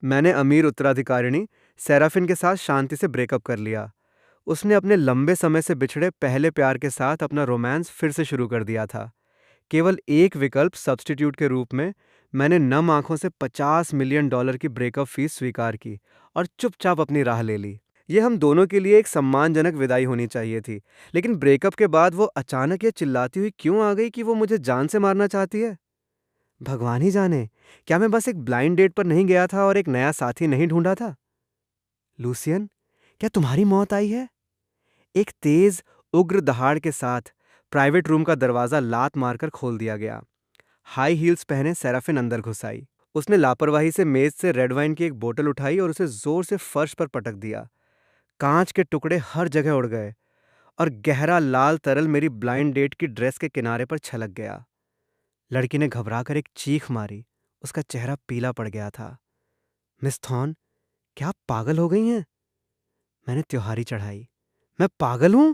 मैंने अमीर उत्तराधिकारिणी सेराफिन के साथ शांति से ब्रेकअप कर लिया। उसने अपने लंबे समय से बिछड़े पहले प्यार के साथ अपना रोमांस फिर से शुरू कर दिया था। केवल एक विकल्प सब्स्टिट्यूट के रूप में मैंने नम आंखों से $50 मिलियन की ब्रेकअप फीस स्वीकार की और चुपचाप अपनी राह ले ली। ये हम दोनों के लिए एक सम्मानजनक विदाई होनी चाहिए थी, लेकिन ब्रेकअप के बाद वो अचानक ये चिल्लाती हुई क्यों आ गई कि वो मुझे जान से मारना चाहती है। भगवान ही जाने, क्या मैं बस एक ब्लाइंड डेट पर नहीं गया था और एक नया साथी नहीं ढूंढा था। लूसियन, क्या तुम्हारी मौत आई है? एक तेज उग्र दहाड़ के साथ प्राइवेट रूम का दरवाजा लात मारकर खोल दिया गया। हाई हील्स पहने सेराफिन अंदर घुस आई। उसने लापरवाही से मेज से रेड वाइन की एक बोतल उठाई और उसे जोर से फर्श पर पटक दिया। कांच के टुकड़े हर जगह उड़ गए और गहरा लाल तरल मेरी ब्लाइंड डेट की ड्रेस के किनारे पर छलक गया। लड़की ने घबराकर एक चीख मारी। उसका चेहरा पीला पड़ गया था। मिस थॉर्न, क्या आप पागल हो गई हैं? मैंने त्योहारी चढ़ाई। मैं पागल हूं?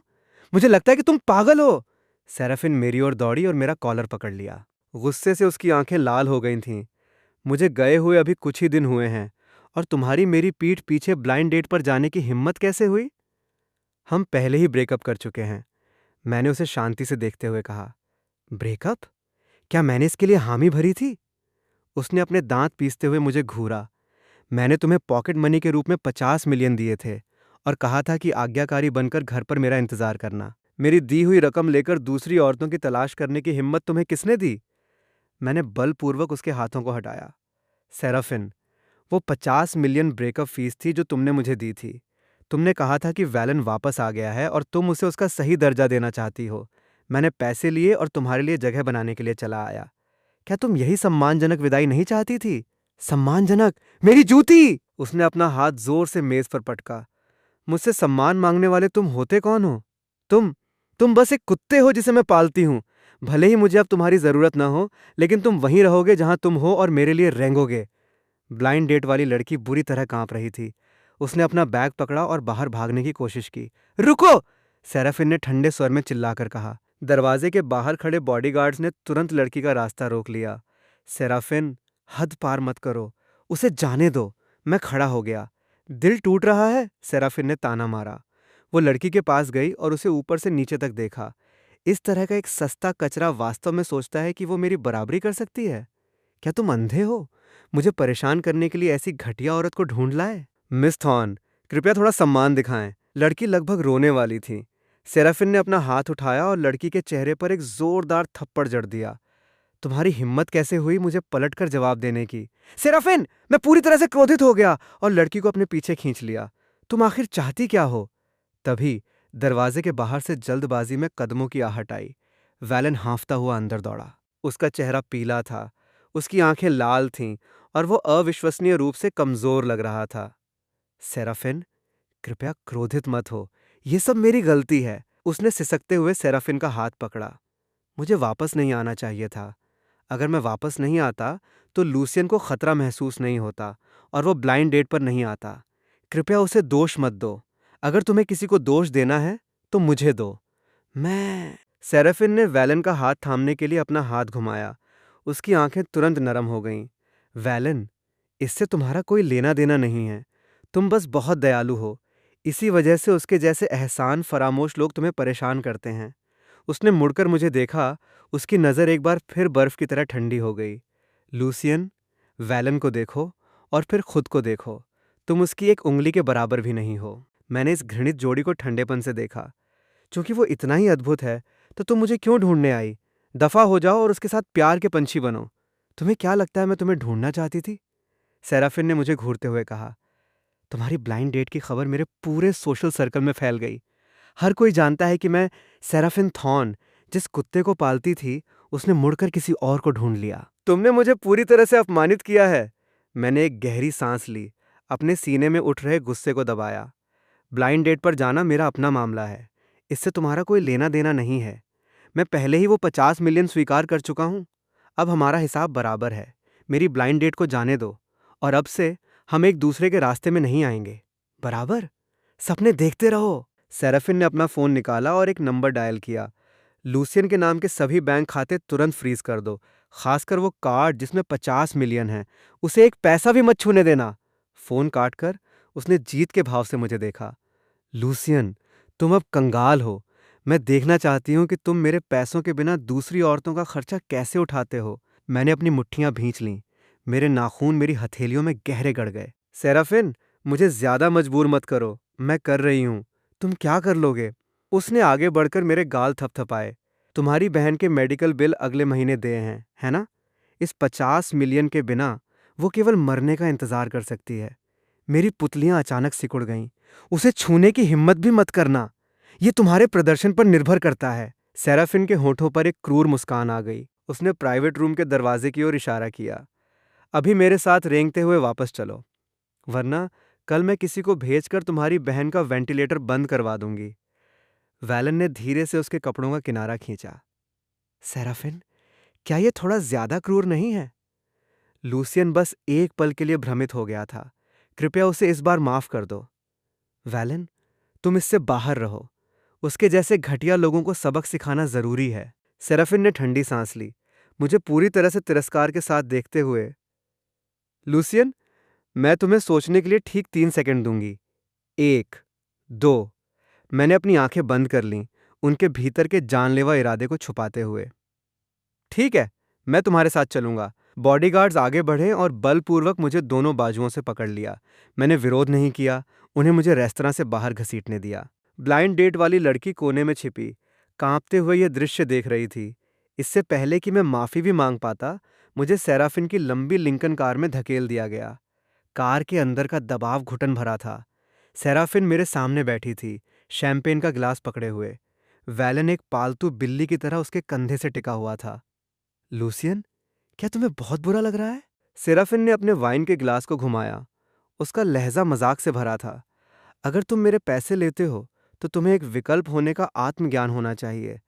मुझे लगता है कि तुम पागल हो। सेराफिन मेरी ओर दौड़ी और मेरा कॉलर पकड़ लिया। गुस्से से उसकी आंखें लाल हो गई थीं। मुझे गए हुए अभी कुछ ही दिन हुए हैं और तुम्हारी मेरी पीठ पीछे ब्लाइंड डेट पर जाने की हिम्मत कैसे हुई? हम पहले ही ब्रेकअप कर चुके हैं, मैंने उसे शांति से देखते हुए कहा। ब्रेकअप? क्या मैंने इसके लिए हामी भरी थी? उसने अपने दांत पीसते हुए मुझे घूरा। मैंने तुम्हें पॉकेट मनी के रूप में 50 मिलियन दिए थे और कहा था कि आज्ञाकारी बनकर घर पर मेरा इंतजार करना। मेरी दी हुई रकम लेकर दूसरी औरतों की तलाश करने की हिम्मत तुम्हें किसने दी? मैंने बलपूर्वक उसके हाथों को हटाया। सेराफिन, वो 50 मिलियन ब्रेकअप फीस थी जो तुमने मुझे दी थी। तुमने कहा था कि वैलन वापस आ गया है और तुम उसे उसका सही दर्जा देना चाहती हो। मैंने पैसे लिए और तुम्हारे लिए जगह बनाने के लिए चला आया। क्या तुम यही सम्मानजनक विदाई नहीं चाहती थी? सम्मानजनक? मेरी जूती! उसने अपना हाथ जोर से मेज पर पटका। मुझसे सम्मान मांगने वाले तुम होते कौन हो? तुम तुम बस एक कुत्ते हो जिसे मैं पालती हूं। भले ही मुझे अब तुम्हारी जरूरत ना हो, लेकिन तुम वहीं रहोगे जहां तुम हो और मेरे लिए रेंगोगे। ब्लाइंड डेट वाली लड़की बुरी तरह कांप रही थी। उसने अपना बैग पकड़ा और बाहर भागने की कोशिश की। रुको! सेराफिन ने ठंडे स्वर में चिल्लाकर कहा। दरवाजे के बाहर खड़े बॉडीगार्ड्स ने तुरंत लड़की का रास्ता रोक लिया। सेराफिन, हद पार मत करो, उसे जाने दो। मैं खड़ा हो गया। दिल टूट रहा है? सेराफिन ने ताना मारा। वो लड़की के पास गई और उसे ऊपर से नीचे तक देखा। इस तरह का एक सस्ता कचरा वास्तव में सोचता है कि वो मेरी बराबरी कर सकती है? क्या तुम अंधे हो? मुझे परेशान करने के लिए ऐसी घटिया औरत को ढूंढ लाए? मिस थॉर्न, कृपया थोड़ा सम्मान दिखाएं। लड़की लगभग रोने वाली थी। सेराफिन ने अपना हाथ उठाया और लड़की के चेहरे पर एक जोरदार थप्पड़ जड़ दिया। तुम्हारी हिम्मत कैसे हुई मुझे पलटकर जवाब देने की? सेराफिन! मैं पूरी तरह से क्रोधित हो गया और लड़की को अपने पीछे खींच लिया। तुम आखिर चाहती क्या हो? तभी दरवाजे के बाहर से जल्दबाजी में कदमों की आहट आई। वैलन हांफता हुआ अंदर दौड़ा। उसका चेहरा पीला था, उसकी आंखें लाल थीं और वो अविश्वसनीय रूप से कमजोर लग रहा था। सेराफिन, कृपया क्रोधित मत हो, ये सब मेरी गलती है। उसने सिसकते हुए सेराफिन का हाथ पकड़ा। मुझे वापस नहीं आना चाहिए था। अगर मैं वापस नहीं आता तो लूसियन को खतरा महसूस नहीं होता और वो ब्लाइंड डेट पर नहीं आता। कृपया उसे दोष मत दो। अगर तुम्हें किसी को दोष देना है तो मुझे दो। मैं सेराफिन ने वैलन का हाथ थामने के लिए अपना हाथ घुमाया। उसकी आंखें तुरंत नरम हो गईं। वैलन, इससे तुम्हारा कोई लेना देना नहीं है। तुम बस बहुत दयालु हो। इसी वजह से उसके जैसे एहसान फरामोश लोग तुम्हें परेशान करते हैं। उसने मुड़कर मुझे देखा। उसकी नज़र एक बार फिर बर्फ की तरह ठंडी हो गई। लूसियन, वैलन को देखो और फिर खुद को देखो। तुम उसकी एक उंगली के बराबर भी नहीं हो। मैंने इस घृणित जोड़ी को ठंडेपन से देखा। चूंकि वो इतना ही अद्भुत है तो तुम मुझे क्यों ढूंढने आई? दफा हो जाओ और उसके साथ प्यार के पंछी बनो। तुम्हें क्या लगता है मैं तुम्हें ढूंढना चाहती थी? सेराफिन ने मुझे घूरते हुए कहा। तुम्हारी ब्लाइंड डेट की खबर मेरे पूरे सोशल सर्कल में फैल गई। हर कोई जानता है कि मैं सेराफिन थॉर्न, जिस कुत्ते को पालती थी, उसने मुड़कर किसी और को ढूंढ लिया। तुमने मुझे पूरी तरह से अपमानित किया है। मैंने एक गहरी सांस ली, अपने सीने में उठ रहे गुस्से को दबाया। ब्लाइंड डेट पर जाना मेरा अपना मामला है। इससे तुम्हारा कोई लेना देना नहीं है। मैं पहले ही वो 50 मिलियन स्वीकार कर चुका हूं। अब हमारा हिसाब बराबर है। मेरी ब्लाइंड डेट को जाने दो और अब से हम एक दूसरे के रास्ते में नहीं आएंगे। बराबर? सपने देखते रहो। सेराफिन ने अपना फोन निकाला और एक नंबर डायल किया। लूसियन के नाम के सभी बैंक खाते तुरंत फ्रीज कर दो, खासकर वो कार्ड जिसमें 50 मिलियन है। उसे एक पैसा भी मत छूने देना। फ़ोन काटकर उसने जीत के भाव से मुझे देखा। लूसियन, तुम अब कंगाल हो। मैं देखना चाहती हूँ कि तुम मेरे पैसों के बिना दूसरी औरतों का खर्चा कैसे उठाते हो। मैंने अपनी मुट्ठियां भींच लीं। मेरे नाखून मेरी हथेलियों में गहरे गड़ गए। सेराफिन, मुझे ज्यादा मजबूर मत करो। मैं कर रही हूँ। तुम क्या कर लोगे? उसने आगे बढ़कर मेरे गाल थपथपाए। तुम्हारी बहन के मेडिकल बिल अगले महीने दे हैं, है ना? इस 50 मिलियन के बिना वो केवल मरने का इंतजार कर सकती है। मेरी पुतलियां अचानक सिकुड़ गईं। उसे छूने की हिम्मत भी मत करना। ये तुम्हारे प्रदर्शन पर निर्भर करता है। सेराफिन के होठों पर एक क्रूर मुस्कान आ गई। उसने प्राइवेट रूम के दरवाजे की ओर इशारा किया। अभी मेरे साथ रेंगते हुए वापस चलो, वरना कल मैं किसी को भेजकर तुम्हारी बहन का वेंटिलेटर बंद करवा दूंगी। वैलन ने धीरे से उसके कपड़ों का किनारा खींचा। सेराफिन, क्या ये थोड़ा ज्यादा क्रूर नहीं है? लूसियन बस एक पल के लिए भ्रमित हो गया था। कृपया उसे इस बार माफ कर दो। वैलन, तुम इससे बाहर रहो। उसके जैसे घटिया लोगों को सबक सिखाना जरूरी है। सेराफिन ने ठंडी सांस ली, मुझे पूरी तरह से तिरस्कार के साथ देखते हुए। लूसियन, मैं तुम्हें सोचने के लिए ठीक 3 सेकंड दूंगी। 1, 2। मैंने अपनी आंखें बंद कर लीं, उनके भीतर के जानलेवा इरादे को छुपाते हुए। ठीक है, मैं तुम्हारे साथ चलूंगा। बॉडीगार्ड्स आगे बढ़े और बलपूर्वक मुझे दोनों बाजुओं से पकड़ लिया। मैंने विरोध नहीं किया। उन्हें मुझे रेस्तरां से बाहर घसीटने दिया। ब्लाइंड डेट वाली लड़की कोने में छिपी, कांपते हुए यह दृश्य देख रही थी। इससे पहले कि मैं माफी भी मांग पाता, मुझे सेराफिन की लंबी लिंकन कार में धकेल दिया गया। कार के अंदर का दबाव घुटन भरा था। सेराफिन मेरे सामने बैठी थी, शैंपेन का गिलास पकड़े हुए। वैलन एक पालतू बिल्ली की तरह उसके कंधे से टिका हुआ था। लूसियन, क्या तुम्हें बहुत बुरा लग रहा है? सेराफिन ने अपने वाइन के गिलास को घुमाया। उसका लहजा मजाक से भरा था। अगर तुम मेरे पैसे लेते हो तो तुम्हें एक विकल्प होने का आत्मज्ञान होना चाहिए।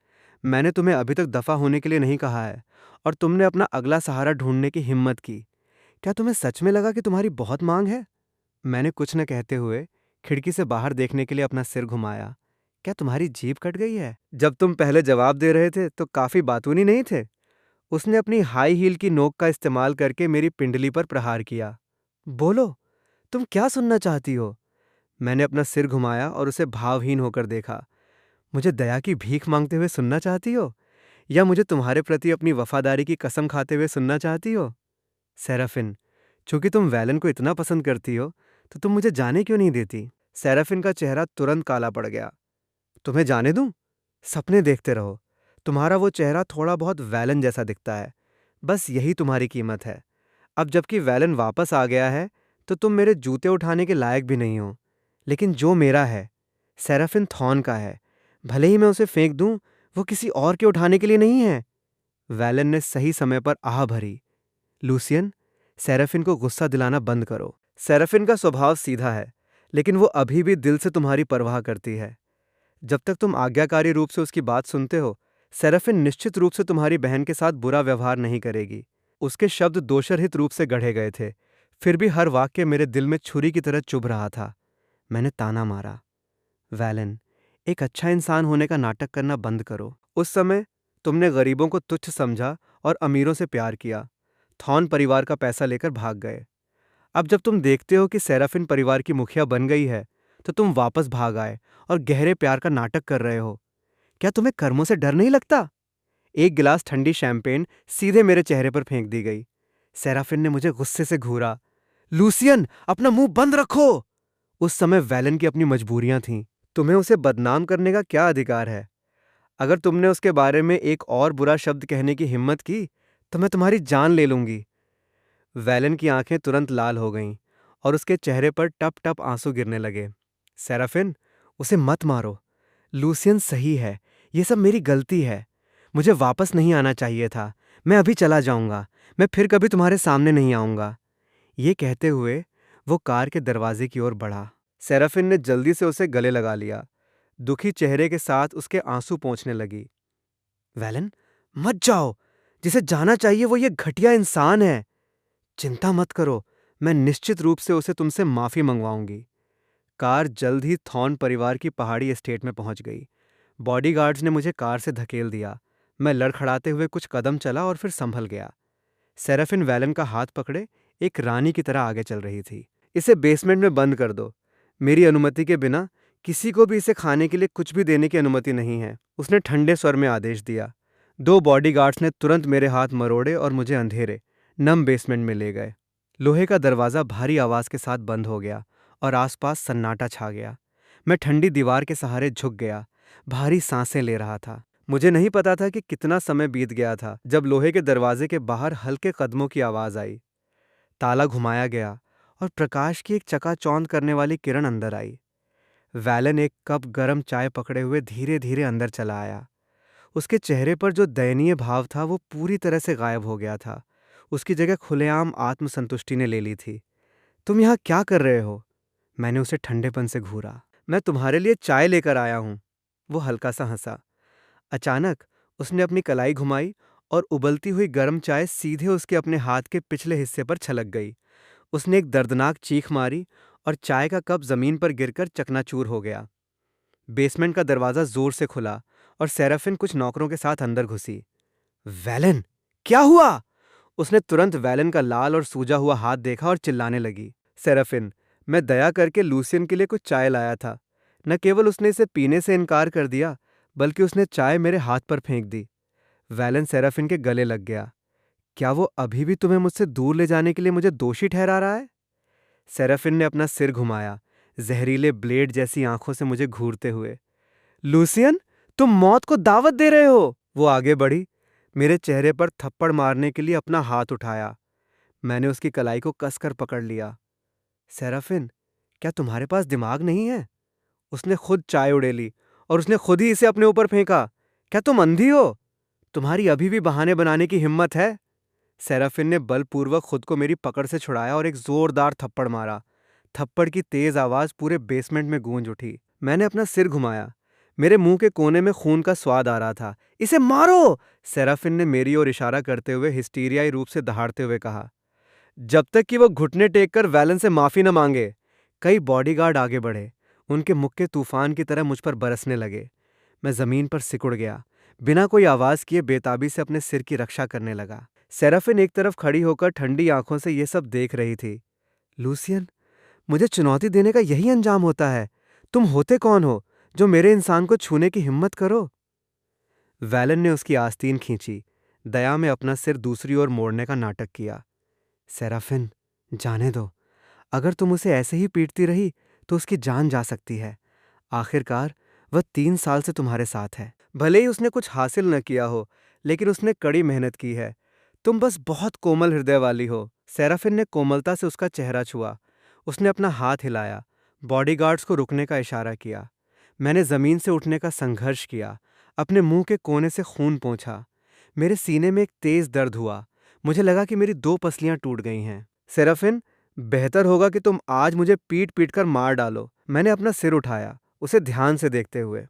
मैंने तुम्हें अभी तक दफा होने के लिए नहीं कहा है, और तुमने अपना अगला सहारा ढूंढने की हिम्मत की। क्या तुम्हें सच में लगा कि तुम्हारी बहुत मांग है? मैंने कुछ न कहते हुए खिड़की से बाहर देखने के लिए अपना सिर घुमाया। क्या तुम्हारी जीभ कट गई है? जब तुम पहले जवाब दे रहे थे तो काफी बातूनी नहीं थे। उसने अपनी हाई हील की नोक का इस्तेमाल करके मेरी पिंडली पर प्रहार किया। बोलो, तुम क्या सुनना चाहती हो? मैंने अपना सिर घुमाया और उसे भावहीन होकर देखा। मुझे दया की भीख मांगते हुए सुनना चाहती हो, या मुझे तुम्हारे प्रति अपनी वफादारी की कसम खाते हुए सुनना चाहती हो? सेराफिन, चूंकि तुम वैलन को इतना पसंद करती हो, तो तुम मुझे जाने क्यों नहीं देती? सेराफिन का चेहरा तुरंत काला पड़ गया। तुम्हें जाने दूं? सपने देखते रहो। तुम्हारा वो चेहरा थोड़ा बहुत वैलन जैसा दिखता है। बस यही तुम्हारी कीमत है। अब जबकि वैलन वापस आ गया है, तो तुम मेरे जूते उठाने के लायक भी नहीं हो। लेकिन जो मेरा है, सेराफिन थॉर्न का है। भले ही मैं उसे फेंक दूं, वो किसी और के उठाने के लिए नहीं है। वैलन ने सही समय पर आह भरी। लूसियन, सेराफिन को गुस्सा दिलाना बंद करो। सेराफिन का स्वभाव सीधा है, लेकिन वो अभी भी दिल से तुम्हारी परवाह करती है। जब तक तुम आज्ञाकारी रूप से उसकी बात सुनते हो, सेराफिन निश्चित रूप से तुम्हारी बहन के साथ बुरा व्यवहार नहीं करेगी। उसके शब्द दोषरहित रूप से गढ़े गए थे, फिर भी हर वाक्य मेरे दिल में छुरी की तरह चुभ रहा था। मैंने ताना मारा, वैलन, एक अच्छा इंसान होने का नाटक करना बंद करो। उस समय तुमने गरीबों को तुच्छ समझा और अमीरों से प्यार किया। थॉर्न परिवार का पैसा लेकर भाग गए। अब जब तुम देखते हो कि सेराफिन परिवार की मुखिया बन गई है, तो तुम वापस भाग आए और गहरे प्यार का नाटक कर रहे हो। क्या तुम्हें कर्मों से डर नहीं लगता? एक गिलास ठंडी शैंपेन सीधे मेरे चेहरे पर फेंक दी गई। सेराफिन ने मुझे गुस्से से घूरा। लूसियन, अपना मुंह बंद रखो। उस समय वैलन की अपनी मजबूरियां थीं। तुम्हें उसे बदनाम करने का क्या अधिकार है? अगर तुमने उसके बारे में एक और बुरा शब्द कहने की हिम्मत की, तो मैं तुम्हारी जान ले लूंगी। वैलन की आंखें तुरंत लाल हो गईं और उसके चेहरे पर टप टप आंसू गिरने लगे। सेराफिन, उसे मत मारो। लूसियन सही है, ये सब मेरी गलती है। मुझे वापस नहीं आना चाहिए था। मैं अभी चला जाऊंगा। मैं फिर कभी तुम्हारे सामने नहीं आऊंगा। ये कहते हुए वो कार के दरवाजे की ओर बढ़ा। सेराफिन ने जल्दी से उसे गले लगा लिया। दुखी चेहरे के साथ उसके आंसू पोंछने लगी। वैलन, मत जाओ। जिसे जाना चाहिए वो ये घटिया इंसान है। चिंता मत करो, मैं निश्चित रूप से उसे तुमसे माफी मंगवाऊंगी। कार जल्द ही थॉर्न परिवार की पहाड़ी एस्टेट में पहुंच गई। बॉडीगार्ड्स ने मुझे कार से धकेल दिया। मैं लड़खड़ाते हुए कुछ कदम चला और फिर संभल गया। सेराफिन वैलन का हाथ पकड़े एक रानी की तरह आगे चल रही थी। इसे बेसमेंट में बंद कर दो। मेरी अनुमति के बिना किसी को भी इसे खाने के लिए कुछ भी देने की अनुमति नहीं है, उसने ठंडे स्वर में आदेश दिया। 2 बॉडीगार्ड्स ने तुरंत मेरे हाथ मरोड़े और मुझे अंधेरे, नम बेसमेंट में ले गए। लोहे का दरवाज़ा भारी आवाज़ के साथ बंद हो गया और आसपास सन्नाटा छा गया। मैं ठंडी दीवार के सहारे झुक गया, भारी सांसें ले रहा था। मुझे नहीं पता था कि कितना समय बीत गया था जब लोहे के दरवाजे के बाहर हल्के कदमों की आवाज़ आई। ताला घुमाया गया और प्रकाश की एक चकाचौंध करने वाली किरण अंदर आई। वैलन एक कप गर्म चाय पकड़े हुए धीरे धीरे अंदर चला आया। उसके चेहरे पर जो दयनीय भाव था वो पूरी तरह से गायब हो गया था। उसकी जगह खुलेआम आत्मसंतुष्टि ने ले ली थी। तुम यहाँ क्या कर रहे हो? मैंने उसे ठंडेपन से घूरा। मैं तुम्हारे लिए चाय लेकर आया हूँ। वो हल्का सा हंसा। अचानक उसने अपनी कलाई घुमाई और उबलती हुई गर्म चाय सीधे उसके अपने हाथ के पिछले हिस्से पर छलक गई। उसने एक दर्दनाक चीख मारी और चाय का कप जमीन पर गिरकर चकनाचूर हो गया। बेसमेंट का दरवाजा जोर से खुला और सेराफिन कुछ नौकरों के साथ अंदर घुसी। वैलन, क्या हुआ? उसने तुरंत वैलन का लाल और सूजा हुआ हाथ देखा और चिल्लाने लगी। सेराफिन, मैं दया करके लूसियन के लिए कुछ चाय लाया था। न केवल उसने इसे पीने से इनकार कर दिया, बल्कि उसने चाय मेरे हाथ पर फेंक दी। वैलन सेराफिन के गले लग गया। क्या वो अभी भी तुम्हें मुझसे दूर ले जाने के लिए मुझे दोषी ठहरा रहा है? सेराफिन ने अपना सिर घुमाया, जहरीले ब्लेड जैसी आंखों से मुझे घूरते हुए। लूसियन, तुम मौत को दावत दे रहे हो? वो आगे बढ़ी, मेरे चेहरे पर थप्पड़ मारने के लिए अपना हाथ उठाया। मैंने उसकी कलाई को कसकर पकड़ लिया। सेराफिन, क्या तुम्हारे पास दिमाग नहीं है? उसने खुद चाय उड़ेली और उसने खुद ही इसे अपने ऊपर फेंका। क्या तुम अंधी हो? तुम्हारी अभी भी बहाने बनाने की हिम्मत है? सेराफिन ने बलपूर्वक खुद को मेरी पकड़ से छुड़ाया और एक जोरदार थप्पड़ मारा। थप्पड़ की तेज आवाज पूरे बेसमेंट में गूंज उठी। मैंने अपना सिर घुमाया। मेरे मुंह के कोने में खून का स्वाद आ रहा था। इसे मारो! सेराफिन ने मेरी ओर इशारा करते हुए हिस्टीरियाई रूप से दहाड़ते हुए कहा, जब तक कि वो घुटने टेक कर वैलन से माफी न मांगे। कई बॉडीगार्ड आगे बढ़े, उनके मुक्के तूफान की तरह मुझ पर बरसने लगे। मैं जमीन पर सिकुड़ गया, बिना कोई आवाज किए बेताबी से अपने सिर की रक्षा करने लगा। सेराफिन एक तरफ खड़ी होकर ठंडी आंखों से ये सब देख रही थी। लूसियन, मुझे चुनौती देने का यही अंजाम होता है? तुम होते कौन हो जो मेरे इंसान को छूने की हिम्मत करो? वैलन ने उसकी आस्तीन खींची, दया में अपना सिर दूसरी ओर मोड़ने का नाटक किया। सेराफिन, जाने दो। अगर तुम उसे ऐसे ही पीटती रही तो उसकी जान जा सकती है। आखिरकार वह 3 साल से तुम्हारे साथ है। भले ही उसने कुछ हासिल न किया हो, लेकिन उसने कड़ी मेहनत की है। तुम बस बहुत कोमल हृदय वाली हो। सेराफिन ने कोमलता से उसका चेहरा छुआ। उसने अपना हाथ हिलाया, बॉडीगार्ड्स को रुकने का इशारा किया। मैंने जमीन से उठने का संघर्ष किया, अपने मुंह के कोने से खून पोंछा। मेरे सीने में एक तेज दर्द हुआ। मुझे लगा कि मेरी 2 पसलियां टूट गई हैं। सेराफिन, बेहतर होगा कि तुम आज मुझे पीट पीट कर मार डालो। मैंने अपना सिर उठाया, उसे ध्यान से देखते हुए।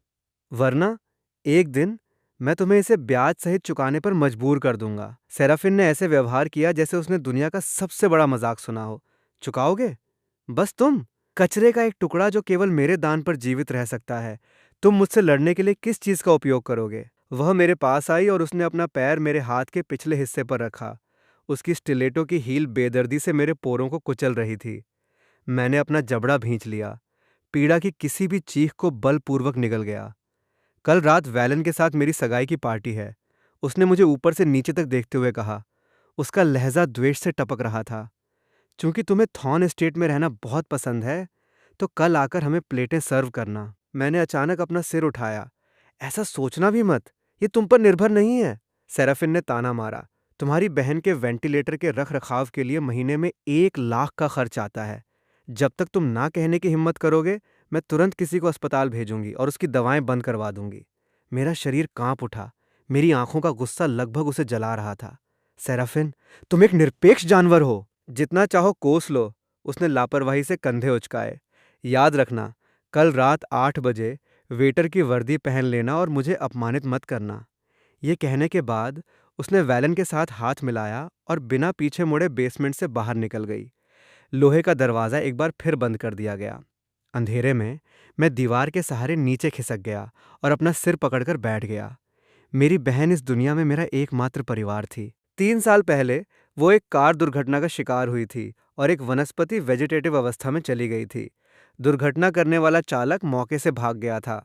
वरना एक दिन मैं तुम्हें इसे ब्याज सहित चुकाने पर मजबूर कर दूंगा। सेराफिन ने ऐसे व्यवहार किया जैसे उसने दुनिया का सबसे बड़ा मजाक सुना हो। चुकाओगे? बस तुम, कचरे का एक टुकड़ा जो केवल मेरे दान पर जीवित रह सकता है। तुम मुझसे लड़ने के लिए किस चीज का उपयोग करोगे? वह मेरे पास आई और उसने अपना पैर मेरे हाथ के पिछले हिस्से पर रखा। उसकी स्टिलेटो की हील बेदर्दी से मेरे पोरों को कुचल रही थी। मैंने अपना जबड़ा भींच लिया। पीड़ा की किसी भी चीख को बलपूर्वक निगल गया। कल रात वैलन के साथ मेरी सगाई की पार्टी है, उसने मुझे ऊपर से नीचे तक देखते हुए कहा। उसका लहजा द्वेष से टपक रहा था। चूंकि तुम्हें थॉर्न एस्टेट में रहना बहुत पसंद है, तो कल आकर हमें प्लेटें सर्व करना। मैंने अचानक अपना सिर उठाया। ऐसा सोचना भी मत, ये तुम पर निर्भर नहीं है। सेराफिन ने ताना मारा। तुम्हारी बहन के वेंटिलेटर के रख रखाव के लिए महीने में 1 लाख का खर्च आता है। जब तक तुम ना कहने की हिम्मत करोगे, मैं तुरंत किसी को अस्पताल भेजूंगी और उसकी दवाएं बंद करवा दूंगी। मेरा शरीर कांप उठा। मेरी आंखों का गुस्सा लगभग उसे जला रहा था। सेराफिन, तुम एक निरपेक्ष जानवर हो। जितना चाहो कोस लो। उसने लापरवाही से कंधे उचकाए। याद रखना, कल रात 8 बजे वेटर की वर्दी पहन लेना और मुझे अपमानित मत करना। ये कहने के बाद उसने वैलन के साथ हाथ मिलाया और बिना पीछे मुड़े बेसमेंट से बाहर निकल गई। लोहे का दरवाज़ा एक बार फिर बंद कर दिया गया। अंधेरे में मैं दीवार के सहारे नीचे खिसक गया और अपना सिर पकड़कर बैठ गया। मेरी बहन इस दुनिया में मेरा एकमात्र परिवार थी। 3 साल पहले वो एक कार दुर्घटना का शिकार हुई थी और एक वनस्पति वेजिटेटिव अवस्था में चली गई थी। दुर्घटना करने वाला चालक मौके से भाग गया था।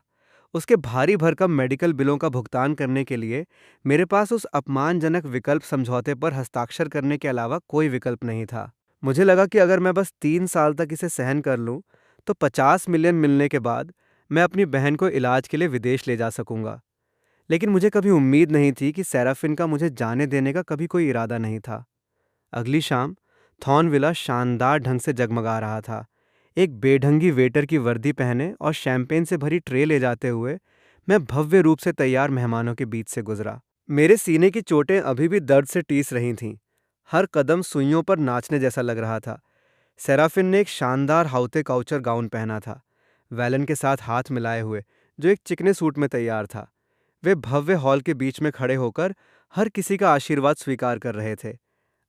उसके भारी भरकम मेडिकल बिलों का भुगतान करने के लिए मेरे पास उस अपमानजनक विकल्प समझौते पर हस्ताक्षर करने के अलावा कोई विकल्प नहीं था। मुझे लगा कि अगर मैं बस 3 साल तक इसे सहन कर लूं, तो 50 मिलियन मिलने के बाद मैं अपनी बहन को इलाज के लिए विदेश ले जा सकूंगा। लेकिन मुझे कभी उम्मीद नहीं थी कि सेराफिन का मुझे जाने देने का कभी कोई इरादा नहीं था। अगली शाम थॉर्नविला शानदार ढंग से जगमगा रहा था। एक बेढंगी वेटर की वर्दी पहने और शैंपेन से भरी ट्रे ले जाते हुए मैं भव्य रूप से तैयार मेहमानों के बीच से गुजरा। मेरे सीने की चोटें अभी भी दर्द से टीस रही थीं। हर कदम सुइयों पर नाचने जैसा लग रहा था। सेराफिन ने एक शानदार हाउते काउचर गाउन पहना था, वैलन के साथ हाथ मिलाए हुए, जो एक चिकने सूट में तैयार था। वे भव्य हॉल के बीच में खड़े होकर हर किसी का आशीर्वाद स्वीकार कर रहे थे।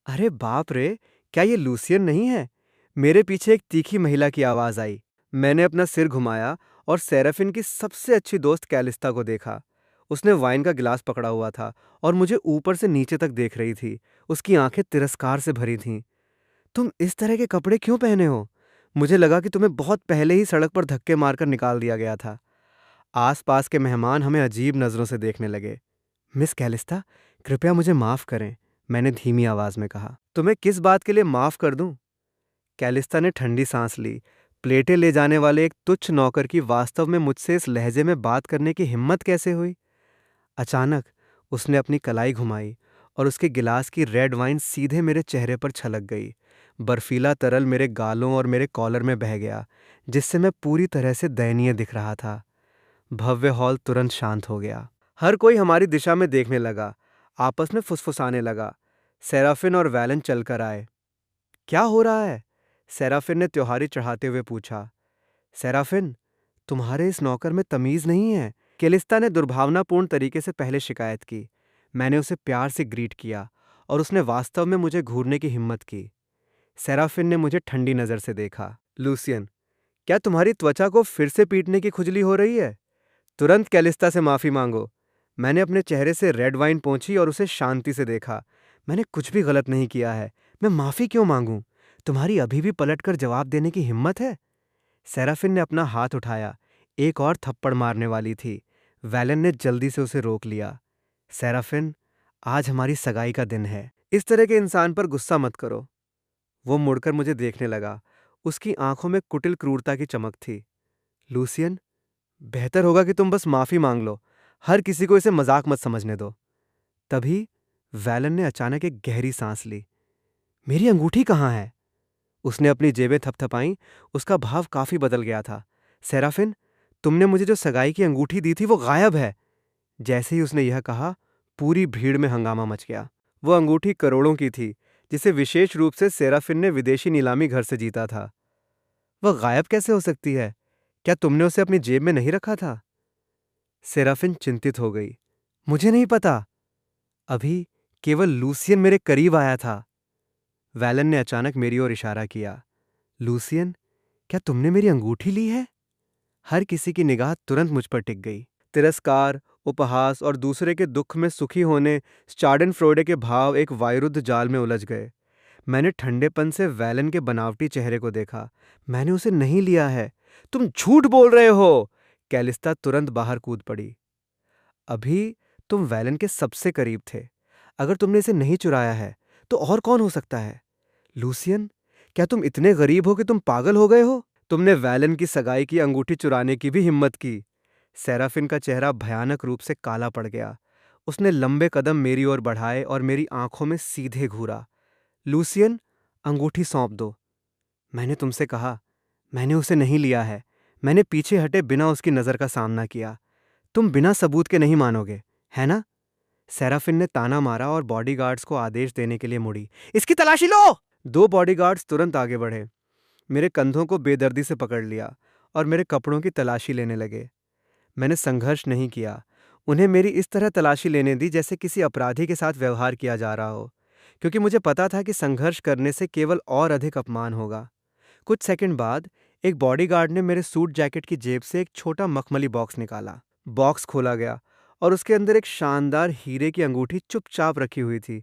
अरे बाप रे! क्या ये लूसियन नहीं है? मेरे पीछे एक तीखी महिला की आवाज आई। मैंने अपना सिर घुमाया और सेराफिन की सबसे अच्छी दोस्त कैलिस्ता को देखा। उसने वाइन का गिलास पकड़ा हुआ था और मुझे ऊपर से नीचे तक देख रही थी। उसकी आंखें तिरस्कार से भरी थीं। तुम इस तरह के कपड़े क्यों पहने हो? मुझे लगा कि तुम्हें बहुत पहले ही सड़क पर धक्के मारकर निकाल दिया गया था। आसपास के मेहमान हमें अजीब नजरों से देखने लगे। मिस कैलिस्ता, कृपया मुझे माफ करें, मैंने धीमी आवाज में कहा। तुम्हें किस बात के लिए माफ कर दूं? कैलिस्ता ने ठंडी सांस ली। प्लेटें ले जाने वाले एक तुच्छ नौकर की वास्तव में मुझसे इस लहजे में बात करने की हिम्मत कैसे हुई? अचानक उसने अपनी कलाई घुमाई और उसके गिलास की रेड वाइन सीधे मेरे चेहरे पर छलक गई। बर्फीला तरल मेरे गालों और मेरे कॉलर में बह गया, जिससे मैं पूरी तरह से दयनीय दिख रहा था। भव्य हॉल तुरंत शांत हो गया। हर कोई हमारी दिशा में देखने लगा, आपस में फुसफुसाने लगा। सेराफिन और वैलन चलकर आए। क्या हो रहा है? सेराफिन ने त्योहारी चढ़ाते हुए पूछा। सेराफिन, तुम्हारे इस नौकर में तमीज नहीं है, केलिस्ता ने दुर्भावनापूर्ण तरीके से पहले शिकायत की। मैंने उसे प्यार से ग्रीट किया और उसने वास्तव में मुझे घूरने की हिम्मत की। सेराफिन ने मुझे ठंडी नजर से देखा। लूसियन, क्या तुम्हारी त्वचा को फिर से पीटने की खुजली हो रही है? तुरंत कैलिस्ता से माफी मांगो। मैंने अपने चेहरे से रेड वाइन पोंछी और उसे शांति से देखा। मैंने कुछ भी गलत नहीं किया है। मैं माफी क्यों मांगूं? तुम्हारी अभी भी पलटकर जवाब देने की हिम्मत है? सेराफिन ने अपना हाथ उठाया। एक और थप्पड़ मारने वाली थी। वैलन ने जल्दी से उसे रोक लिया। सेराफिन, आज हमारी सगाई का दिन है। इस तरह के इंसान पर गुस्सा मत करो। वो मुड़कर मुझे देखने लगा। उसकी आंखों में कुटिल क्रूरता की चमक थी। लूसियन, बेहतर होगा कि तुम बस माफी मांग लो। हर किसी को इसे मजाक मत समझने दो। तभी वैलन ने अचानक एक गहरी सांस ली। मेरी अंगूठी कहाँ है? उसने अपनी जेबें थपथपाईं। उसका भाव काफी बदल गया था। सेराफिन, तुमने मुझे जो सगाई की अंगूठी दी थी वो गायब है। जैसे ही उसने यह कहा, पूरी भीड़ में हंगामा मच गया। वो अंगूठी करोड़ों की थी, जिसे विशेष रूप से सेराफिन ने विदेशी नीलामी घर से जीता था। वह गायब कैसे हो सकती है? क्या तुमने उसे अपनी जेब में नहीं रखा था? सेराफिन चिंतित हो गई। मुझे नहीं पता। अभी केवल लूसियन मेरे करीब आया था। वैलन ने अचानक मेरी ओर इशारा किया। लूसियन, क्या तुमने मेरी अंगूठी ली है? हर किसी की निगाह तुरंत मुझ पर टिक गई। तिरस्कार, उपहास और दूसरे के दुख में सुखी होने स्चार्डेनफ्रोडे के भाव एक वायुरुद्ध जाल में उलझ गए। मैंने ठंडेपन से वैलन के बनावटी चेहरे को देखा। मैंने उसे नहीं लिया है। तुम झूठ बोल रहे हो! कैलिस्ता तुरंत बाहर कूद पड़ी। अभी तुम वैलन के सबसे करीब थे। अगर तुमने इसे नहीं चुराया है, तो और कौन हो सकता है? लूसियन, क्या तुम इतने गरीब हो कि तुम पागल हो गए हो? तुमने वैलन की सगाई की अंगूठी चुराने की भी हिम्मत की। सेराफिन का चेहरा भयानक रूप से काला पड़ गया। उसने लंबे कदम मेरी ओर बढ़ाए और मेरी आंखों में सीधे घूरा। लूसियन, अंगूठी सौंप दो। मैंने तुमसे कहा, मैंने उसे नहीं लिया है। मैंने पीछे हटे बिना उसकी नजर का सामना किया। तुम बिना सबूत के नहीं मानोगे, है ना? सेराफिन ने ताना मारा और बॉडीगार्ड्स को आदेश देने के लिए मुड़ी। इसकी तलाशी लो! 2 बॉडीगार्ड्स तुरंत आगे बढ़े, मेरे कंधों को बेदर्दी से पकड़ लिया और मेरे कपड़ों की तलाशी लेने लगे। मैंने संघर्ष नहीं किया। उन्हें मेरी इस तरह तलाशी लेने दी जैसे किसी अपराधी के साथ व्यवहार किया जा रहा हो, क्योंकि मुझे पता था कि संघर्ष करने से केवल और अधिक अपमान होगा। कुछ सेकंड बाद एक बॉडीगार्ड ने मेरे सूट जैकेट की जेब से एक छोटा मखमली बॉक्स निकाला। बॉक्स खोला गया और उसके अंदर एक शानदार हीरे की अंगूठी चुपचाप रखी हुई थी।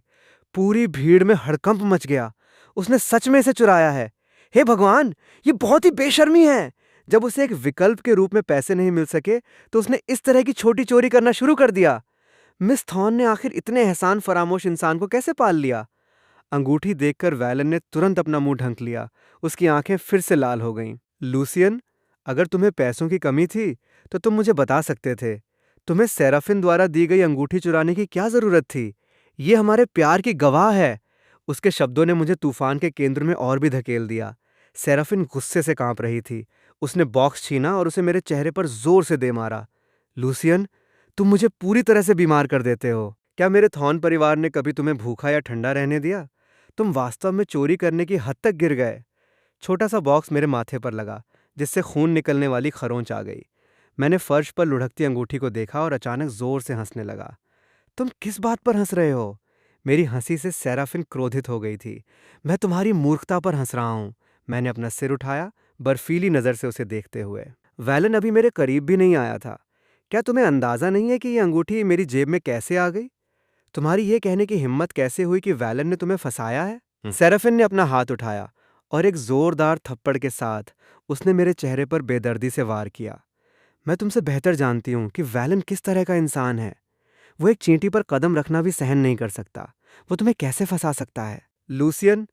पूरी भीड़ में हड़कंप मच गया। उसने सच में इसे चुराया है। हे भगवान, ये बहुत ही बेशर्मी है। जब उसे एक विकल्प के रूप में पैसे नहीं मिल सके तो उसने इस तरह की छोटी चोरी करना शुरू कर दिया। मिस थॉर्न ने आखिर इतने एहसान फरामोश इंसान को कैसे पाल लिया? अंगूठी देखकर वैलन ने तुरंत अपना मुंह ढंक लिया। उसकी आंखें फिर से लाल हो गईं। लूसियन, अगर तुम्हें पैसों की कमी थी तो तुम मुझे बता सकते थे। तुम्हें सेराफिन द्वारा दी गई अंगूठी चुराने की क्या जरूरत थी? ये हमारे प्यार की गवाह है। उसके शब्दों ने मुझे तूफान के केंद्र में और भी धकेल दिया। सेराफिन गुस्से से कांप रही थी। उसने बॉक्स छीना और उसे मेरे चेहरे पर जोर से दे मारा। लूसियन, तुम मुझे पूरी तरह से बीमार कर देते हो। क्या मेरे थॉर्न परिवार ने कभी तुम्हें भूखा या ठंडा रहने दिया? तुम वास्तव में चोरी करने की हद तक गिर गए। छोटा सा बॉक्स मेरे माथे पर लगा, जिससे खून निकलने वाली खरोंच आ गई। मैंने फर्श पर लुढ़कती अंगूठी को देखा और अचानक जोर से हंसने लगा। तुम किस बात पर हंस रहे हो? मेरी हंसी से सेराफिन क्रोधित हो गई थी। मैं तुम्हारी मूर्खता पर हंस रहा हूं। मैंने अपना सिर उठाया, बर्फीली नजर से उसे देखते हुए। वैलन अभी मेरे करीब भी नहीं आया था। क्या तुम्हें अंदाजा नहीं है कि ये अंगूठी मेरी जेब में कैसे आ गई? तुम्हारी ये कहने की हिम्मत कैसे हुई कि वैलन ने तुम्हें फंसाया है? सेराफिन ने अपना हाथ उठाया और एक जोरदार थप्पड़ के साथ उसने मेरे चेहरे पर बेदर्दी से वार किया। मैं तुमसे बेहतर जानती हूँ कि वैलन किस तरह का इंसान है। वो एक चींटी पर कदम रखना भी सहन नहीं कर सकता। वो तुम्हें कैसे फंसा सकता है? लूसियन,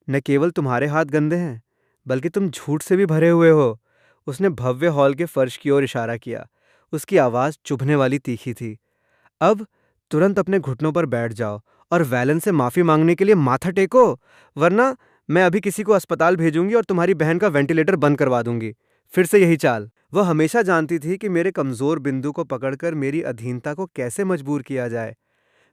न केवल तुम्हारे हाथ गंदे हैं, बल्कि तुम झूठ से भी भरे हुए हो। उसने भव्य हॉल के फर्श की ओर इशारा किया। उसकी आवाज़ चुभने वाली तीखी थी। अब तुरंत अपने घुटनों पर बैठ जाओ और वैलन से माफी मांगने के लिए माथा टेको, वरना मैं अभी किसी को अस्पताल भेजूंगी और तुम्हारी बहन का वेंटिलेटर बंद करवा दूंगी। फिर से यही चाल। वह हमेशा जानती थी कि मेरे कमजोर बिंदु को पकड़कर मेरी अधीनता को कैसे मजबूर किया जाए।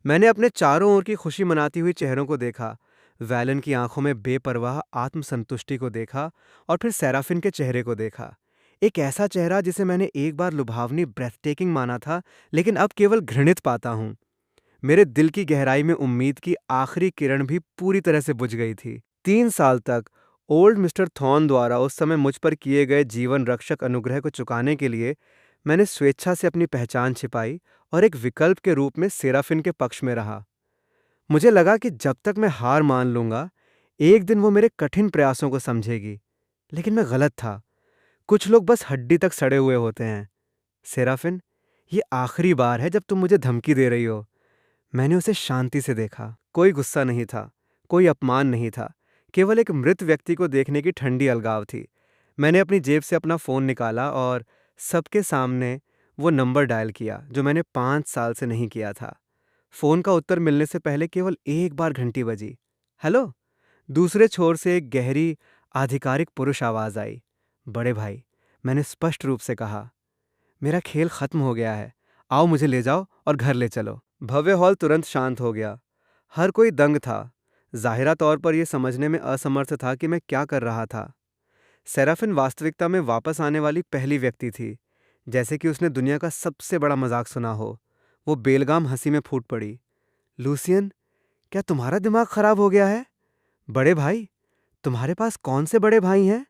मैंने अपने चारों ओर की खुशी मनाती हुई चेहरों को देखा, वैलन की आंखों में बेपरवाह आत्मसंतुष्टि को देखा और फिर सेराफिन के चेहरे को देखा। एक ऐसा चेहरा जिसे मैंने एक बार लुभावनी ब्रेथटेकिंग माना था, लेकिन अब केवल घृणित पाता हूं। मेरे दिल की गहराई में उम्मीद की आखिरी किरण भी पूरी तरह से बुझ गई थी। 3 साल तक ओल्ड मिस्टर थॉर्न द्वारा उस समय मुझ पर किए गए जीवन रक्षक अनुग्रह को चुकाने के लिए मैंने स्वेच्छा से अपनी पहचान छिपाई और एक विकल्प के रूप में सेराफिन के पक्ष में रहा। मुझे लगा कि जब तक मैं हार मान लूंगा, एक दिन वो मेरे कठिन प्रयासों को समझेगी। लेकिन मैं गलत था। कुछ लोग बस हड्डी तक सड़े हुए होते हैं। सेराफिन, ये आखिरी बार है जब तुम मुझे धमकी दे रही हो। मैंने उसे शांति से देखा। कोई गुस्सा नहीं था, कोई अपमान नहीं था, केवल एक मृत व्यक्ति को देखने की ठंडी अलगाव थी। मैंने अपनी जेब से अपना फ़ोन निकाला और सबके सामने वो नंबर डायल किया जो मैंने 5 साल से नहीं किया था। फ़ोन का उत्तर मिलने से पहले केवल एक बार घंटी बजी। हेलो। दूसरे छोर से एक गहरी, आधिकारिक पुरुष आवाज़ आई। बड़े भाई, मैंने स्पष्ट रूप से कहा, मेरा खेल खत्म हो गया है। आओ मुझे ले जाओ और घर ले चलो। भव्य हॉल तुरंत शांत हो गया। हर कोई दंग था। जाहिरा तौर पर यह समझने में असमर्थ था कि मैं क्या कर रहा था। सेराफिन वास्तविकता में वापस आने वाली पहली व्यक्ति थी, जैसे कि उसने दुनिया का सबसे बड़ा मजाक सुना हो। वो बेलगाम हंसी में फूट पड़ी। लूसियन, क्या तुम्हारा दिमाग खराब हो गया है? बड़े भाई? तुम्हारे पास कौन से बड़े भाई हैं?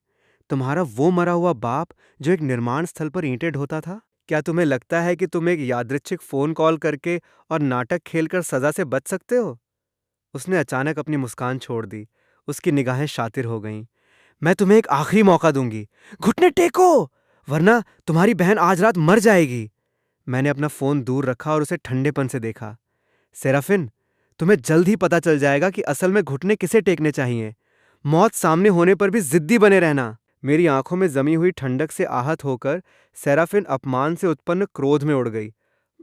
तुम्हारा वो मरा हुआ बाप जो एक निर्माण स्थल पर ईंटें ढोता था? क्या तुम्हें लगता है कि तुम एक यादृच्छिक फोन कॉल करके और नाटक खेलकर सजा से बच सकते हो? उसने अचानक अपनी मुस्कान छोड़ दी। उसकी निगाहें शातिर हो गईं। मैं तुम्हें एक आखिरी मौका दूंगी। घुटने टेको, वरना तुम्हारी बहन आज रात मर जाएगी। मैंने अपना फोन दूर रखा और उसे ठंडेपन से देखा। सेराफिन, तुम्हें जल्द ही पता चल जाएगा कि असल में घुटने किसे टेकने चाहिए। मौत सामने होने पर भी जिद्दी बने रहना। मेरी आंखों में जमी हुई ठंडक से आहत होकर सेराफिन अपमान से उत्पन्न क्रोध में उड़ गई।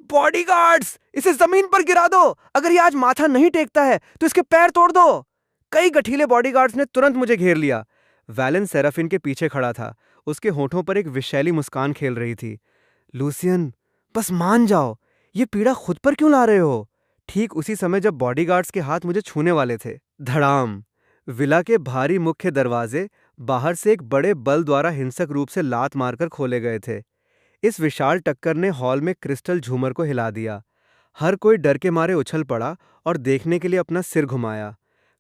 बॉडीगार्ड्स, इसे जमीन पर गिरा दो। अगर ये आज माथा नहीं टेकता है तो इसके पैर तोड़ दो। कई गठीले बॉडीगार्ड्स ने तुरंत मुझे घेर लिया। वैलेन सेराफिन के पीछे खड़ा था। उसके होठों पर एक विषैली मुस्कान खेल रही थी। लूसियन, बस मान जाओ। ये पीड़ा खुद पर क्यों ला रहे हो? ठीक उसी समय जब बॉडीगार्ड्स के हाथ मुझे छूने वाले थे, धड़ाम! विला के भारी मुख्य दरवाजे बाहर से एक बड़े बल द्वारा हिंसक रूप से लात मारकर खोले गए थे। इस विशाल टक्कर ने हॉल में क्रिस्टल झूमर को हिला दिया। हर कोई डर के मारे उछल पड़ा और देखने के लिए अपना सिर घुमाया।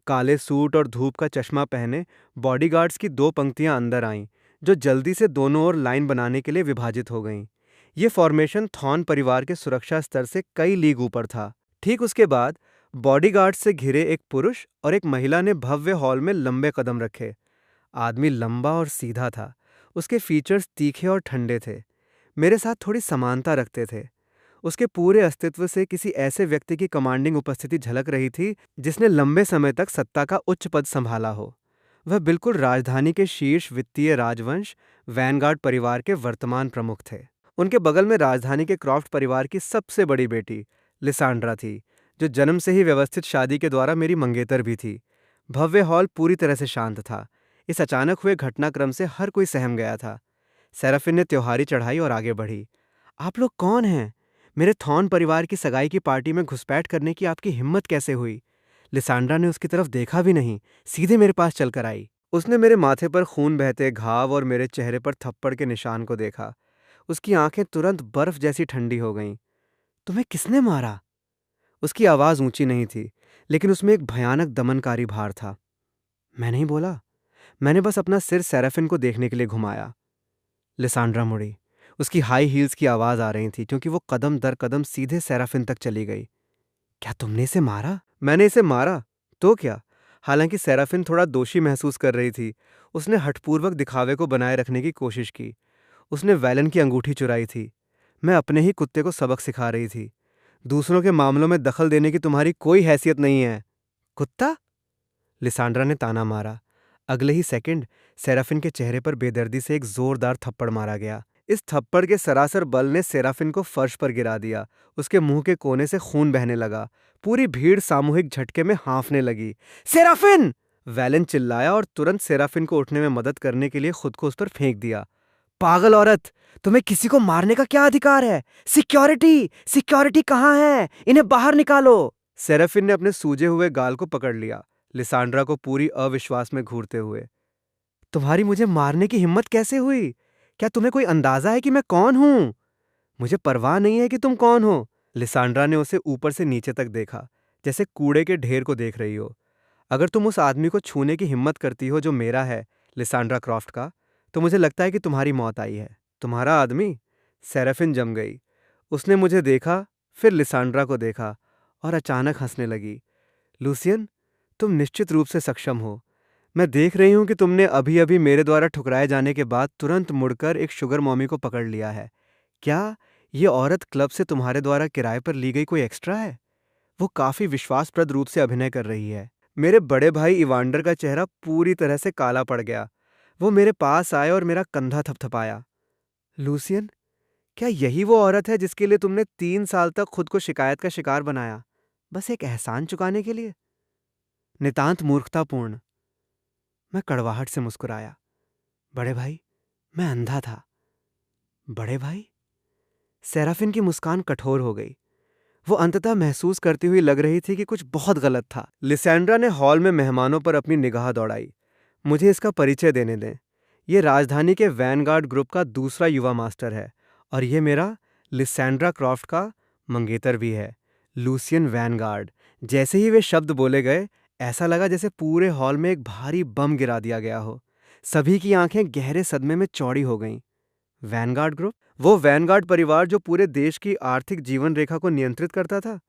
काले सूट और धूप का चश्मा पहने बॉडीगार्ड्स की 2 पंक्तियां अंदर आईं, जो जल्दी से दोनों ओर लाइन बनाने के लिए विभाजित हो गईं। ये फॉर्मेशन थॉर्न परिवार के सुरक्षा स्तर से कई लीग ऊपर था। ठीक उसके बाद बॉडीगार्ड से घिरे एक पुरुष और एक महिला ने भव्य हॉल में लंबे कदम रखे। आदमी लंबा और सीधा था। उसके फीचर्स तीखे और ठंडे थे, मेरे साथ थोड़ी समानता रखते थे। उसके पूरे अस्तित्व से किसी ऐसे व्यक्ति की कमांडिंग उपस्थिति झलक रही थी जिसने लंबे समय तक सत्ता का उच्च पद संभाला हो। वह बिल्कुल राजधानी के शीर्ष वित्तीय राजवंश वैनगार्ड परिवार के वर्तमान प्रमुख थे। उनके बगल में राजधानी के क्रॉफ्ट परिवार की सबसे बड़ी बेटी लिसांड्रा थी, जो जन्म से ही व्यवस्थित शादी के द्वारा मेरी मंगेतर भी थी। भव्य हॉल पूरी तरह से शांत था। इस अचानक हुए घटनाक्रम से हर कोई सहम गया था। सेराफिन ने त्योहारी चढ़ाई और आगे बढ़ी। आप लोग कौन हैं? मेरे थॉर्न परिवार की सगाई की पार्टी में घुसपैठ करने की आपकी हिम्मत कैसे हुई? लिसांड्रा ने उसकी तरफ देखा भी नहीं, सीधे मेरे पास चलकर आई। उसने मेरे माथे पर खून बहते घाव और मेरे चेहरे पर थप्पड़ के निशान को देखा। उसकी आंखें तुरंत बर्फ जैसी ठंडी हो गईं। तुम्हें किसने मारा? उसकी आवाज ऊंची नहीं थी, लेकिन उसमें एक भयानक दमनकारी भार था। मैं नहीं बोला। मैंने बस अपना सिर सेराफिन को देखने के लिए घुमाया। लिसांड्रा मुड़ी। उसकी हाई हील्स की आवाज आ रही थी क्योंकि वो कदम दर कदम सीधे सेराफिन तक चली गई। क्या तुमने इसे मारा? मैंने इसे मारा तो क्या? हालांकि सेराफिन थोड़ा दोषी महसूस कर रही थी। उसने हठपूर्वक दिखावे को बनाए रखने की कोशिश की। उसने वैलन की अंगूठी चुराई थी। मैं अपने ही कुत्ते को सबक सिखा रही थी। दूसरों के मामलों में दखल देने की तुम्हारी कोई हैसियत नहीं है। कुत्ता? लिसांड्रा ने ताना मारा। अगले ही सेकंड सेराफिन के चेहरे पर बेदर्दी से एक जोरदार थप्पड़ मारा गया। इस थप्पड़ के सरासर बल ने सेराफिन को फर्श पर गिरा दिया। उसके मुंह के कोने से खून बहने लगा। पूरी भीड़ सामूहिक झटके में हाँफने लगी। सेराफिन! वैलेन चिल्लाया और तुरंत सेराफिन को उठने में मदद करने के लिए खुद को उस पर फेंक दिया। पागल औरत! तुम्हें किसी को मारने का क्या अधिकार है? सिक्योरिटी! सिक्योरिटी कहाँ है? इन्हें बाहर निकालो! सेराफिन ने अपने सूजे हुए गाल को पकड़ लिया, लिसांड्रा को पूरी अविश्वास में घूरते हुए। तुम्हारी मुझे मारने की हिम्मत कैसे हुई? क्या तुम्हें कोई अंदाजा है कि मैं कौन हूं? मुझे परवाह नहीं है कि तुम कौन हो। लिसांड्रा ने उसे ऊपर से नीचे तक देखा, जैसे कूड़े के ढेर को देख रही हो। अगर तुम उस आदमी को छूने की हिम्मत करती हो जो मेरा है, लिसांड्रा क्रॉफ्ट का, तो मुझे लगता है कि तुम्हारी मौत आई है। तुम्हारा आदमी? सेराफिन जम गई। उसने मुझे देखा, फिर लिसांड्रा को देखा और अचानक हंसने लगी। लूसियन, तुम निश्चित रूप से सक्षम हो। मैं देख रही हूं कि तुमने अभी अभी मेरे द्वारा ठुकराए जाने के बाद तुरंत मुड़कर एक शुगर मॉमी को पकड़ लिया है। क्या ये औरत क्लब से तुम्हारे द्वारा किराए पर ली गई कोई एक्स्ट्रा है? वो काफी विश्वासप्रद रूप से अभिनय कर रही है। मेरे बड़े भाई इवांडर का चेहरा पूरी तरह से काला पड़ गया। वो मेरे पास आए और मेरा कंधा थपथपाया। लूसियन, क्या यही वो औरत है जिसके लिए तुमने 3 साल तक खुद को शिकायत का शिकार बनाया, बस एक एहसान चुकाने के लिए? नितांत मूर्खतापूर्ण। मैं कड़वाहट से मुस्कुराया। बड़े भाई, मैं अंधा था। बड़े भाई? सेराफिन की मुस्कान कठोर हो गई। वो अंततः महसूस करती हुई लग रही थी कि कुछ बहुत गलत था। लिसेंड्रा ने हॉल में मेहमानों पर अपनी निगाह दौड़ाई। मुझे इसका परिचय देने दें। ये राजधानी के वैनगार्ड ग्रुप का दूसरा युवा मास्टर है और ये मेरा लिसेंड्रा क्रॉफ्ट का मंगेतर भी है, लूसियन वैनगार्ड। जैसे ही वे शब्द बोले गए, ऐसा लगा जैसे पूरे हॉल में एक भारी बम गिरा दिया गया हो। सभी की आंखें गहरे सदमे में चौड़ी हो गईं। Vanguard group? वो वैनगार्ड परिवार जो पूरे देश की आर्थिक जीवन रेखा को नियंत्रित करता था।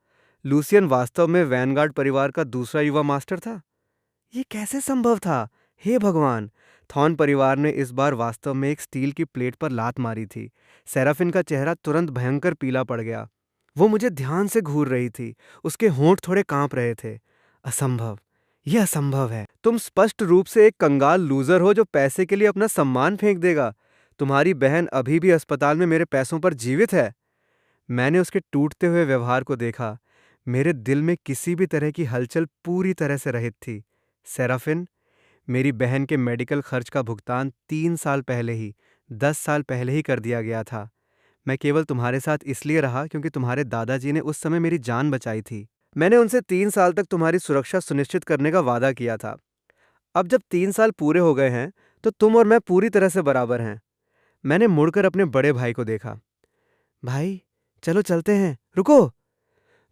लूसियन वास्तव में वैनगार्ड परिवार का दूसरा युवा मास्टर था। ये कैसे संभव था? हे भगवान! थॉर्न परिवार ने इस बार वास्तव में एक स्टील की प्लेट पर लात मारी थी। सेराफिन का चेहरा तुरंत भयंकर पीला पड़ गया। वो मुझे ध्यान से घूर रही थी। उसके होंठ थोड़े कांप रहे थे। असंभव! यह असंभव है। तुम स्पष्ट रूप से एक कंगाल लूजर हो जो पैसे के लिए अपना सम्मान फेंक देगा। तुम्हारी बहन अभी भी अस्पताल में मेरे पैसों पर जीवित है। मैंने उसके टूटते हुए व्यवहार को देखा। मेरे दिल में किसी भी तरह की हलचल पूरी तरह से रहित थी। सेराफिन, मेरी बहन के मेडिकल खर्च का भुगतान 3 साल पहले ही, 10 साल पहले ही कर दिया गया था। मैं केवल तुम्हारे साथ इसलिए रहा क्योंकि तुम्हारे दादाजी ने उस समय मेरी जान बचाई थी। मैंने उनसे 3 साल तक तुम्हारी सुरक्षा सुनिश्चित करने का वादा किया था। अब जब 3 साल पूरे हो गए हैं, तो तुम और मैं पूरी तरह से बराबर हैं। मैंने मुड़कर अपने बड़े भाई को देखा। भाई, चलो चलते हैं। रुको!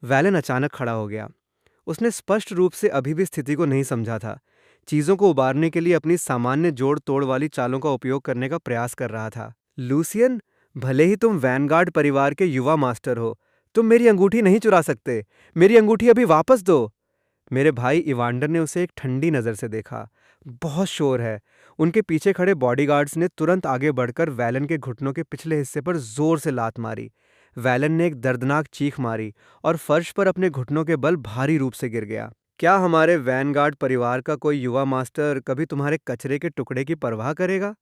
वैलेन अचानक खड़ा हो गया। उसने स्पष्ट रूप से अभी भी स्थिति को नहीं समझा था। चीजों को उबारने के लिए अपनी सामान्य जोड़ तोड़ वाली चालों का उपयोग करने का प्रयास कर रहा था। लूसियन, भले ही तुम वैनगार्ड परिवार के युवा मास्टर हो, तुम मेरी अंगूठी नहीं चुरा सकते। मेरी अंगूठी अभी वापस दो। मेरे भाई इवांडर ने उसे एक ठंडी नज़र से देखा। बहुत शोर है। उनके पीछे खड़े बॉडीगार्ड्स ने तुरंत आगे बढ़कर वैलन के घुटनों के पिछले हिस्से पर जोर से लात मारी। वैलन ने एक दर्दनाक चीख मारी और फर्श पर अपने घुटनों के बल भारी रूप से गिर गया। क्या हमारे वैनगार्ड परिवार का कोई युवा मास्टर कभी तुम्हारे कचरे के टुकड़े की परवाह करेगा?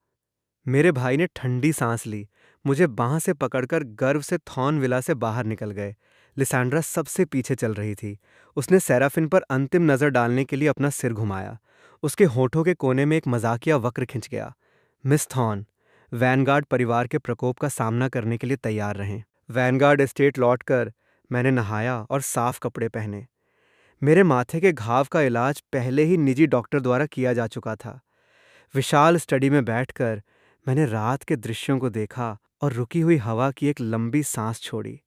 मेरे भाई ने ठंडी सांस ली, मुझे बांह से पकड़कर गर्व से थॉर्न विला से बाहर निकल गए। लिसांड्रा सबसे पीछे चल रही थी। उसने सेराफिन पर अंतिम नज़र डालने के लिए अपना सिर घुमाया। उसके होठों के कोने में एक मजाकिया वक्र खिंच गया। मिस थॉर्न, वैनगार्ड परिवार के प्रकोप का सामना करने के लिए तैयार रहें। वैनगार्ड एस्टेट लौटकर मैंने नहाया और साफ कपड़े पहने। मेरे माथे के घाव का इलाज पहले ही निजी डॉक्टर द्वारा किया जा चुका था। विशाल स्टडी में बैठकर मैंने रात के दृश्यों को देखा और रुकी हुई हवा की एक लंबी सांस छोड़ी।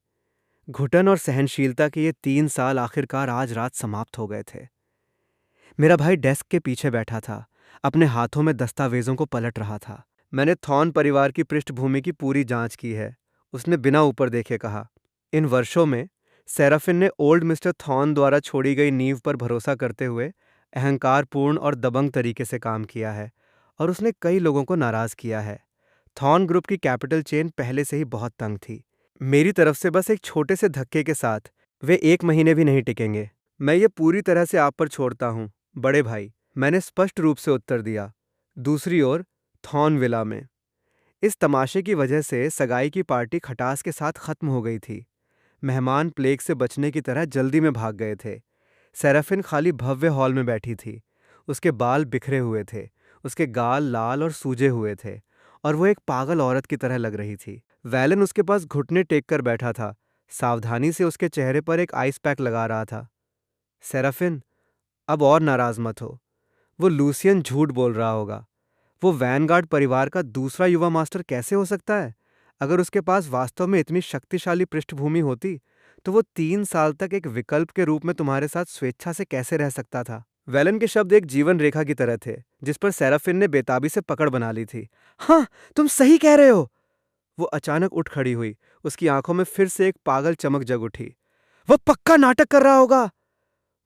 घुटन और सहनशीलता के ये 3 साल आखिरकार आज रात समाप्त हो गए थे। मेरा भाई डेस्क के पीछे बैठा था, अपने हाथों में दस्तावेजों को पलट रहा था। मैंने थॉर्न परिवार की पृष्ठभूमि की पूरी जांच की है, उसने बिना ऊपर देखे कहा। इन वर्षों में सेराफिन ने ओल्ड मिस्टर थॉर्न द्वारा छोड़ी गई नींव पर भरोसा करते हुए अहंकारपूर्ण और दबंग तरीके से काम किया है और उसने कई लोगों को नाराज किया है। थॉर्न ग्रुप की कैपिटल चेन पहले से ही बहुत तंग थी। मेरी तरफ से बस एक छोटे से धक्के के साथ वे 1 महीने भी नहीं टिकेंगे। मैं ये पूरी तरह से आप पर छोड़ता हूँ बड़े भाई, मैंने स्पष्ट रूप से उत्तर दिया। दूसरी ओर थॉर्न विला में इस तमाशे की वजह से सगाई की पार्टी खटास के साथ खत्म हो गई थी। मेहमान प्लेग से बचने की तरह जल्दी में भाग गए थे। सेराफिन खाली भव्य हॉल में बैठी थी। उसके बाल बिखरे हुए थे, उसके गाल लाल और सूजे हुए थे और वो एक पागल औरत की तरह लग रही थी। वैलन उसके पास घुटने टेक कर बैठा था, सावधानी से उसके चेहरे पर एक आइस पैक लगा रहा था। सेराफिन, अब और नाराज मत हो। वो लूसियन झूठ बोल रहा होगा। वो वैनगार्ड परिवार का दूसरा युवा मास्टर कैसे हो सकता है? अगर उसके पास वास्तव में इतनी शक्तिशाली पृष्ठभूमि होती तो वो 3 साल तक एक विकल्प के रूप में तुम्हारे साथ स्वेच्छा से कैसे रह सकता था? वेलन के शब्द एक जीवन रेखा की तरह थे जिस पर सेराफिन ने बेताबी से पकड़ बना ली थी। हाँ, तुम सही कह रहे हो। वो अचानक उठ खड़ी हुई, उसकी आंखों में फिर से एक पागल चमक जग उठी। वो पक्का नाटक कर रहा होगा।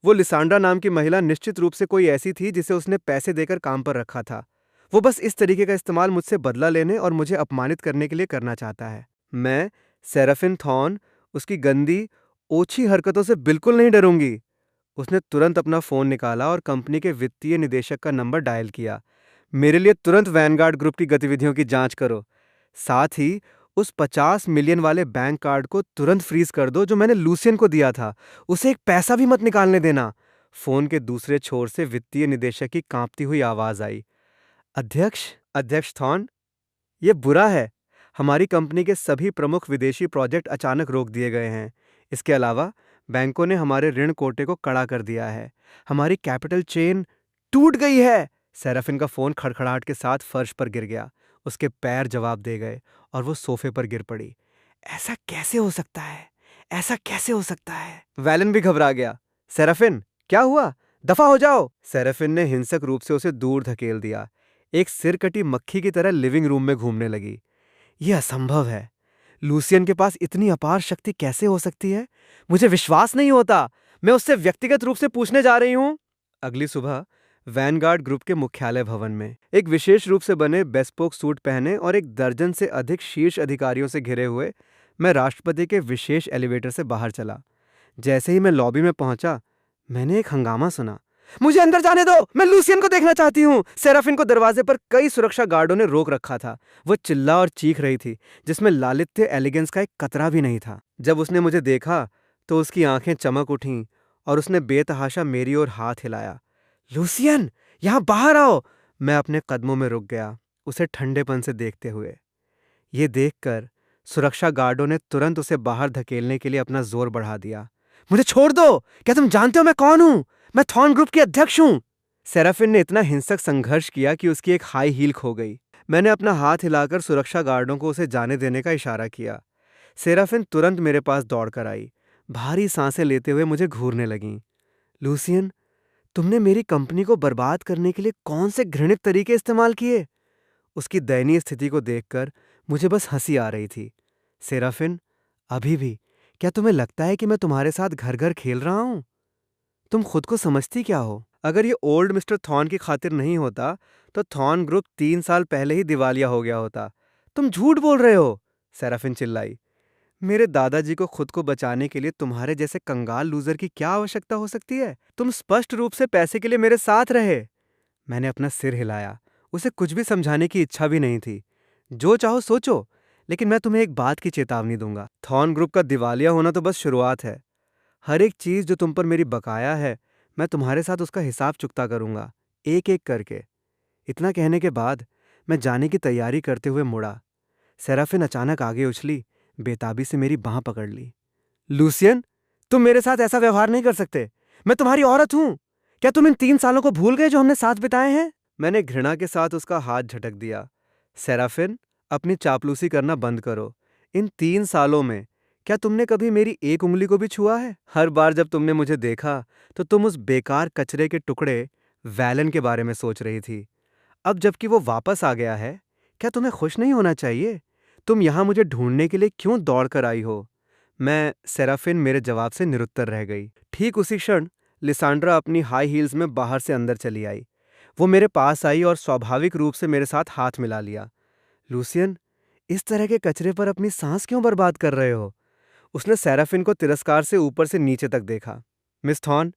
वो लिसांड्रा नाम की महिला निश्चित रूप से कोई ऐसी थी जिसे उसने पैसे देकर काम पर रखा था। वो बस इस तरीके का इस्तेमाल मुझसे बदला लेने और मुझे अपमानित करने के लिए करना चाहता है। मैं, सेराफिन थॉर्न, उसकी गंदी, ओछी हरकतों से बिल्कुल नहीं डरूंगी। उसने तुरंत अपना फोन निकाला और कंपनी के वित्तीय निदेशक का नंबर डायल किया। मेरे लिए तुरंत वैनगार्ड ग्रुप की गतिविधियों की जांच करो। साथ ही उस 50 मिलियन वाले बैंक कार्ड को तुरंत फ्रीज कर दो जो मैंने लूसियन को दिया था। उसे एक पैसा भी मत निकालने देना। फोन के दूसरे छोर से वित्तीय निदेशक की कांपती हुई आवाज आई। अध्यक्ष अध्यक्ष थॉर्न, ये बुरा है। हमारी कंपनी के सभी प्रमुख विदेशी प्रोजेक्ट अचानक रोक दिए गए हैं। इसके अलावा बैंकों ने हमारे ऋण कोटे को कड़ा कर दिया है। हमारी कैपिटल चेन टूट गई है। सेराफिन का फोन खड़खड़ाहट के साथ फर्श पर गिर गया। उसके पैर जवाब दे गए और वो सोफे पर गिर पड़ी। ऐसा कैसे हो सकता है? ऐसा कैसे हो सकता है? वैलन भी घबरा गया। सेराफिन, क्या हुआ? दफा हो जाओ। सेराफिन ने हिंसक रूप से उसे दूर धकेल दिया। एक सिर कटी मक्खी की तरह लिविंग रूम में घूमने लगी। यह असंभव है। लूसियन के पास इतनी अपार शक्ति कैसे हो सकती है? मुझे विश्वास नहीं होता। मैं उससे व्यक्तिगत रूप से पूछने जा रही हूं। अगली सुबह वैनगार्ड ग्रुप के मुख्यालय भवन में एक विशेष रूप से बने बेस्पोक सूट पहने और एक दर्जन से अधिक शीर्ष अधिकारियों से घिरे हुए मैं राष्ट्रपति के विशेष एलिवेटर से बाहर चला। जैसे ही मैं लॉबी में पहुंचा, मैंने एक हंगामा सुना। मुझे अंदर जाने दो, मैं लूसियन को देखना चाहती हूँ। सेराफिन को दरवाजे पर कई सुरक्षा गार्डों ने रोक रखा था। वो चिल्ला और चीख रही थी जिसमें लालित्य एलिगेंस का एक कतरा भी नहीं था। जब उसने मुझे देखा तो उसकी आंखें चमक उठीं और उसने बेतहाशा मेरी ओर हाथ हिलाया। लूसियन, यहाँ बाहर आओ। मैं अपने कदमों में रुक गया, उसे ठंडेपन से देखते हुए। ये देखकर सुरक्षा गार्डों ने तुरंत उसे बाहर धकेलने के लिए अपना जोर बढ़ा दिया। मुझे छोड़ दो। क्या तुम जानते हो मैं कौन हूं? मैं थॉर्न ग्रुप के अध्यक्ष हूं। सेराफिन ने इतना हिंसक संघर्ष किया कि उसकी एक हाई हील खो गई। मैंने अपना हाथ हिलाकर सुरक्षा गार्डों को उसे जाने देने का इशारा किया। सेराफिन तुरंत मेरे पास दौड़कर आई, भारी सांसें लेते हुए मुझे घूरने लगीं। लूसियन, तुमने मेरी कंपनी को बर्बाद करने के लिए कौन से घृणित तरीके इस्तेमाल किए? उसकी दयनीय स्थिति को देखकर मुझे बस हंसी आ रही थी। सेराफिन, अभी भी क्या तुम्हें लगता है कि मैं तुम्हारे साथ घर घर खेल रहा हूँ? तुम खुद को समझती क्या हो? अगर ये ओल्ड मिस्टर थॉर्न की खातिर नहीं होता, तो थॉर्न ग्रुप 3 साल पहले ही दिवालिया हो गया होता। तुम झूठ बोल रहे हो, सेराफिन चिल्लाई। मेरे दादाजी को खुद को बचाने के लिए तुम्हारे जैसे कंगाल लूजर की क्या आवश्यकता हो सकती है? तुम स्पष्ट रूप से पैसे के लिए मेरे साथ रहे। मैंने अपना सिर हिलाया। उसे कुछ भी समझाने की इच्छा भी नहीं थी। जो चाहो सोचो, लेकिन मैं तुम्हें एक बात की चेतावनी दूंगा। थॉर्न ग्रुप का दिवालिया होना तो बस शुरुआत है। हर एक चीज जो तुम पर मेरी बकाया है, मैं तुम्हारे साथ उसका हिसाब चुकता करूंगा, एक एक करके। इतना कहने के बाद मैं जाने की तैयारी करते हुए मुड़ा। सेराफिन अचानक आगे उछली, बेताबी से मेरी बांह पकड़ ली। लूसियन, तुम मेरे साथ ऐसा व्यवहार नहीं कर सकते। मैं तुम्हारी औरत हूं। क्या तुम इन 3 सालों को भूल गए जो हमने साथ बिताए हैं? मैंने घृणा के साथ उसका हाथ झटक दिया। सेराफिन, अपनी चापलूसी करना बंद करो। इन 3 सालों में क्या तुमने कभी मेरी एक उंगली को भी छुआ है? हर बार जब तुमने मुझे देखा, तो तुम उस बेकार कचरे के टुकड़े वैलन के बारे में सोच रही थी। अब जबकि वो वापस आ गया है, क्या तुम्हें खुश नहीं होना चाहिए? तुम यहां मुझे ढूंढने के लिए क्यों दौड़ कर आई हो? मैं सेराफिन मेरे जवाब से निरुत्तर रह गई। ठीक उसी क्षण लिसांड्रा अपनी हाई हील्स में बाहर से अंदर चली आई। वो मेरे पास आई और स्वाभाविक रूप से मेरे साथ हाथ मिला लिया। लूसियन, इस तरह के कचरे पर अपनी सांस क्यों बर्बाद कर रहे हो? उसने सेराफिन को तिरस्कार से ऊपर से नीचे तक देखा। मिस थॉर्न,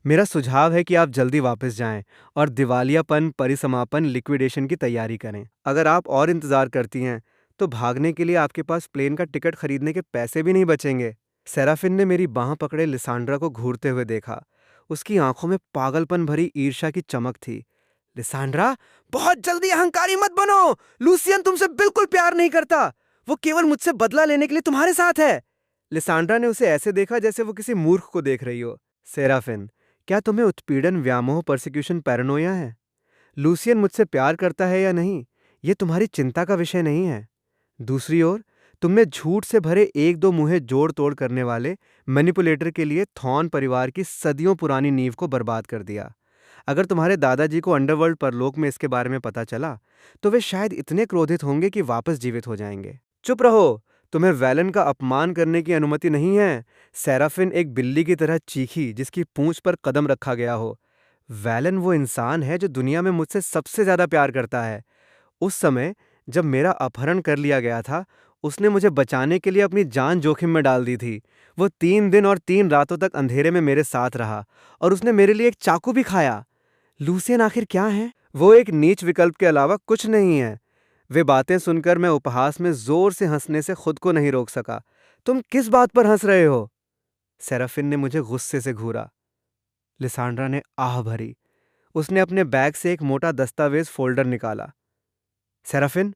मेरा सुझाव है कि आप जल्दी वापस जाएं और दिवालियापन परिसमापन लिक्विडेशन की तैयारी करें। अगर आप और इंतजार करती हैं, तो भागने के लिए आपके पास प्लेन का टिकट खरीदने के पैसे भी नहीं बचेंगे। सेराफिन ने मेरी बांह पकड़े लिसांड्रा को घूरते हुए देखा। उसकी आंखों में पागलपन भरी ईर्ष्या की चमक थी। लिसांड्रा, बहुत जल्दी अहंकारी मत बनो। लूसियन तुमसे बिल्कुल प्यार नहीं करता। वो केवल मुझसे बदला लेने के लिए तुम्हारे साथ है। लिसांड्रा ने उसे ऐसे देखा जैसे वो किसी मूर्ख को देख रही हो। सेराफिन, क्या तुम्हें उत्पीड़न व्यामोह परसिक्यूशन पैरानोया है? लूसियन मुझसे प्यार करता है या नहीं, ये तुम्हारी चिंता का विषय नहीं है। दूसरी ओर, तुमने झूठ से भरे एक दो मुंहे जोड़ तोड़ करने वाले मैनिपुलेटर के लिए थॉर्न परिवार की सदियों पुरानी नींव को बर्बाद कर दिया। अगर तुम्हारे दादाजी को अंडरवर्ल्ड परलोक में इसके बारे में पता चला, तो वे शायद इतने क्रोधित होंगे कि वापस जीवित हो जाएंगे। चुप रहो, तुम्हें वैलन का अपमान करने की अनुमति नहीं है। सेराफिन एक बिल्ली की तरह चीखी जिसकी पूंछ पर कदम रखा गया हो। वैलन वो इंसान है जो दुनिया में मुझसे सबसे ज्यादा प्यार करता है। उस समय जब मेरा अपहरण कर लिया गया था, उसने मुझे बचाने के लिए अपनी जान जोखिम में डाल दी थी। वो 3 दिन और 3 रातों तक अंधेरे में मेरे साथ रहा, और उसने मेरे लिए एक चाकू भी खाया। लूसियन आखिर क्या है? वो एक नीच विकल्प के अलावा कुछ नहीं है। वे बातें सुनकर मैं उपहास में जोर से हंसने से खुद को नहीं रोक सका। तुम किस बात पर हंस रहे हो? सेराफिन ने मुझे गुस्से से घूरा। लिसांड्रा ने आह भरी। उसने अपने बैग से एक मोटा दस्तावेज फोल्डर निकाला। सेराफिन,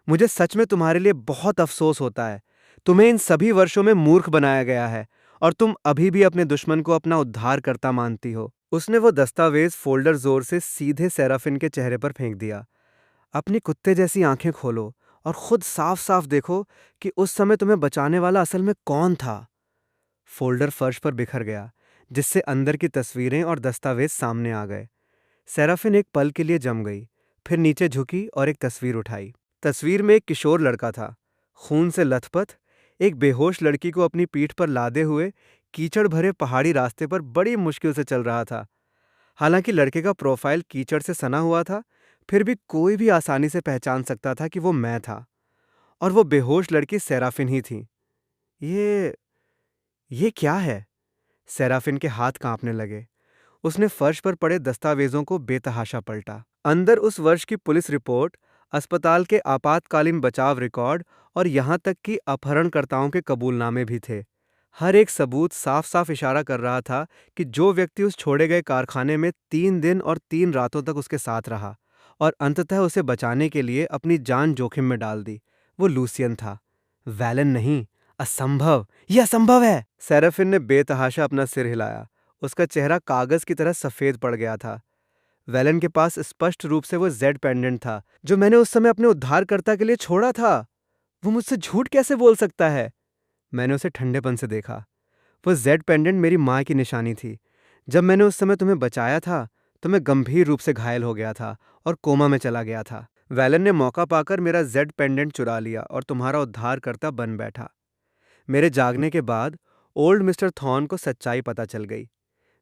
मुझे सच में तुम्हारे लिए बहुत अफसोस होता है। तुम्हें इन सभी वर्षों में मूर्ख बनाया गया है, और तुम अभी भी अपने दुश्मन को अपना उद्धारकर्ता मानती हो। उसने वो दस्तावेज फोल्डर जोर से सीधे सेराफिन के चेहरे पर फेंक दिया। अपनी कुत्ते जैसी आंखें खोलो और खुद साफ साफ देखो कि उस समय तुम्हें बचाने वाला असल में कौन था। फोल्डर फर्श पर बिखर गया, जिससे अंदर की तस्वीरें और दस्तावेज सामने आ गए। सेराफिन एक पल के लिए जम गई, फिर नीचे झुकी और एक तस्वीर उठाई। तस्वीर में एक किशोर लड़का था, खून से लथपथ, एक बेहोश लड़की को अपनी पीठ पर लादे हुए कीचड़ भरे पहाड़ी रास्ते पर बड़ी मुश्किल से चल रहा था। हालांकि लड़के का प्रोफाइल कीचड़ से सना हुआ था, फिर भी कोई भी आसानी से पहचान सकता था कि वो मैं था, और वो बेहोश लड़की सेराफिन ही थी। ये ये क्या है? सेराफिन के हाथ कांपने लगे। उसने फर्श पर पड़े दस्तावेजों को बेतहाशा पलटा। अंदर उस वर्ष की पुलिस रिपोर्ट, अस्पताल के आपातकालीन बचाव रिकॉर्ड और यहां तक कि अपहरणकर्ताओं के कबूलनामे भी थे। हर एक सबूत साफ साफ इशारा कर रहा था कि जो व्यक्ति उस छोड़े गए कारखाने में 3 दिन और 3 रातों तक उसके साथ रहा और अंततः उसे बचाने के लिए अपनी जान जोखिम में डाल दी, वो लूसियन था, वैलन नहीं। असंभव, यह असंभव है। सेराफिन ने बेतहाशा अपना सिर हिलाया। उसका चेहरा कागज की तरह सफेद पड़ गया था। वैलन के पास स्पष्ट रूप से वो जेड पेंडेंट था जो मैंने उस समय अपने उद्धारकर्ता के लिए छोड़ा था। वो मुझसे झूठ कैसे बोल सकता है? मैंने उसे ठंडेपन से देखा। वो जेड पेंडेंट मेरी माँ की निशानी थी। जब मैंने उस समय तुम्हें बचाया था, तो मैं गंभीर रूप से घायल हो गया था और कोमा में चला गया था। वैलन ने मौका पाकर मेरा जेड पेंडेंट चुरा लिया और तुम्हारा उद्धारकर्ता बन बैठा। मेरे जागने के बाद ओल्ड मिस्टर थॉर्न को सच्चाई पता चल गई।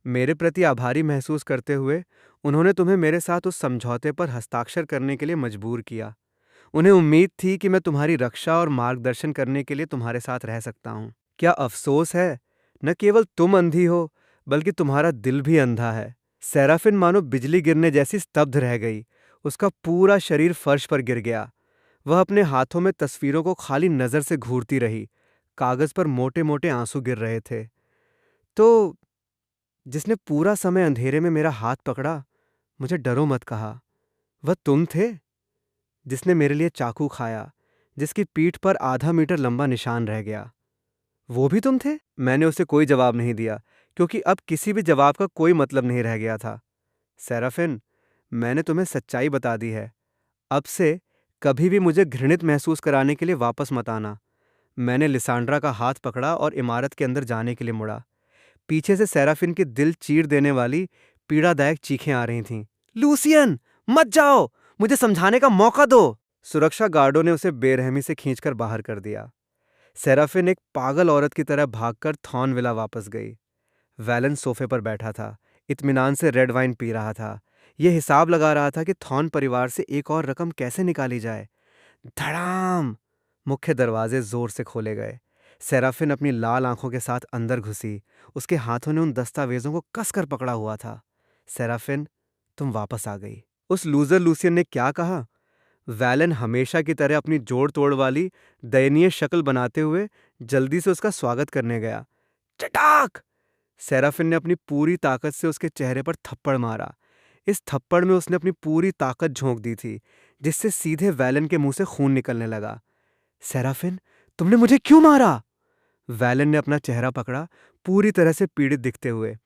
मेरे प्रति आभारी महसूस करते हुए उन्होंने तुम्हें मेरे साथ उस समझौते पर हस्ताक्षर करने के लिए मजबूर किया। उन्हें उम्मीद थी कि मैं तुम्हारी रक्षा और मार्गदर्शन करने के लिए तुम्हारे साथ रह सकता हूँ। क्या अफसोस है, न केवल तुम अंधी हो, बल्कि तुम्हारा दिल भी अंधा है। सेराफिन मानो बिजली गिरने जैसी स्तब्ध रह गई। उसका पूरा शरीर फर्श पर गिर गया। वह अपने हाथों में तस्वीरों को खाली नजर से घूरती रही। कागज पर मोटे मोटे आंसू गिर रहे थे। तो जिसने पूरा समय अंधेरे में मेरा हाथ पकड़ा, मुझे डरो मत कहा, वह तुम थे। जिसने मेरे लिए चाकू खाया, जिसकी पीठ पर आधा मीटर लंबा निशान रह गया, वो भी तुम थे। मैंने उसे कोई जवाब नहीं दिया, क्योंकि अब किसी भी जवाब का कोई मतलब नहीं रह गया था। सेराफिन, मैंने तुम्हें सच्चाई बता दी है। अब से कभी भी मुझे घृणित महसूस कराने के लिए वापस मत आना। मैंने लिसांड्रा का हाथ पकड़ा और इमारत के अंदर जाने के लिए मुड़ा। पीछे से सेराफिन की दिल चीर देने वाली पीड़ादायक चीखें आ रही थीं। लूसियन, मत जाओ, मुझे समझाने का मौका दो। सुरक्षा गार्डों ने उसे बेरहमी से खींचकर बाहर कर दिया। सेराफिन एक पागल औरत की तरह भागकर थॉर्नविला वापस गई। वैलन सोफे पर बैठा था, इत्मीनान से रेड वाइन पी रहा था। यह हिसाब लगा रहा था कि थॉर्न परिवार से एक और रकम कैसे निकाली जाए। धड़ाम! मुख्य दरवाजे जोर से खोले गए। सेराफिन अपनी लाल आंखों के साथ अंदर घुसी। उसके हाथों ने उन दस्तावेजों को कसकर पकड़ा हुआ था। सेराफिन, तुम वापस आ गई। उस लूजर लूसियन ने क्या कहा? वैलन हमेशा की तरह अपनी जोड़ तोड़ वाली दयनीय शक्ल बनाते हुए जल्दी से उसका स्वागत करने गया। चटाक! सेराफिन ने अपनी पूरी ताकत से उसके चेहरे पर थप्पड़ मारा। इस थप्पड़ में उसने अपनी पूरी ताकत झोंक दी थी, जिससे सीधे वैलन के मुंह से खून निकलने लगा। सेराफिन, तुमने मुझे क्यों मारा? वैलन ने अपना चेहरा पकड़ा, पूरी तरह से पीड़ित दिखते हुए।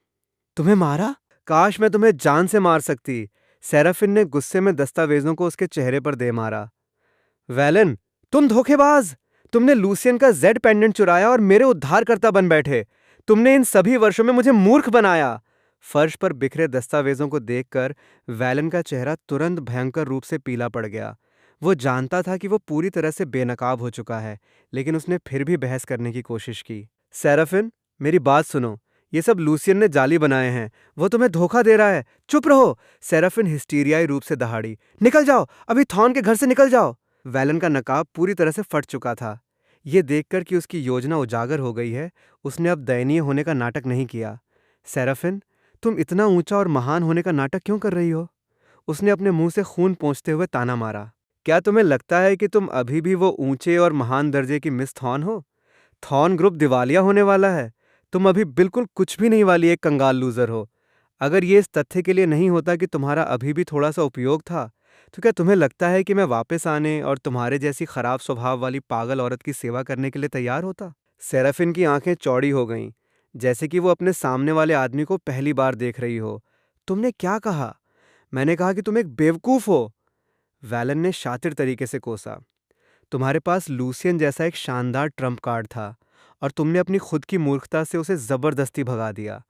तुम्हें मारा? काश मैं तुम्हें जान से मार सकती। सेराफिन ने गुस्से में दस्तावेजों को उसके चेहरे पर दे मारा। वैलन, तुम धोखेबाज! तुमने लूसियन का जेड पेंडेंट चुराया और मेरे उद्धारकर्ता बन बैठे। तुमने इन सभी वर्षों में मुझे मूर्ख बनाया। फर्श पर बिखरे दस्तावेजों को देखकर वैलन का चेहरा तुरंत भयंकर रूप से पीला पड़ गया। वो जानता था कि वो पूरी तरह से बेनकाब हो चुका है, लेकिन उसने फिर भी बहस करने की कोशिश की। सेराफिन, मेरी बात सुनो। ये सब लूसियन ने जाली बनाए हैं। वो तुम्हें धोखा दे रहा है। चुप रहो! सेराफिन हिस्टीरियाई रूप से दहाड़ी। निकल जाओ, अभी थॉर्न के घर से निकल जाओ। वैलन का नकाब पूरी तरह से फट चुका था। ये देखकर कि उसकी योजना उजागर हो गई है, उसने अब दयनीय होने का नाटक नहीं किया। सेराफिन, तुम इतना ऊंचा और महान होने का नाटक क्यों कर रही हो? उसने अपने मुंह से खून पोंछते हुए ताना मारा। क्या तुम्हें लगता है कि तुम अभी भी वो ऊंचे और महान दर्जे की मिस थॉर्न हो? थॉर्न ग्रुप दिवालिया होने वाला है। तुम अभी बिल्कुल कुछ भी नहीं वाली एक कंगाल लूजर हो। अगर ये इस तथ्य के लिए नहीं होता कि तुम्हारा अभी भी थोड़ा सा उपयोग था, तो क्या तुम्हें लगता है कि मैं वापस आने और तुम्हारे जैसी खराब स्वभाव वाली पागल औरत की सेवा करने के लिए तैयार होता? सेराफिन की आंखें चौड़ी हो गईं, जैसे कि वो अपने सामने वाले आदमी को पहली बार देख रही हो। तुमने क्या कहा? मैंने कहा कि तुम एक बेवकूफ हो। वैलन ने शातिर तरीके से कोसा। तुम्हारे पास लूसियन जैसा एक शानदार ट्रम्प कार्ड था, और तुमने अपनी खुद की मूर्खता से उसे जबरदस्ती भगा दिया।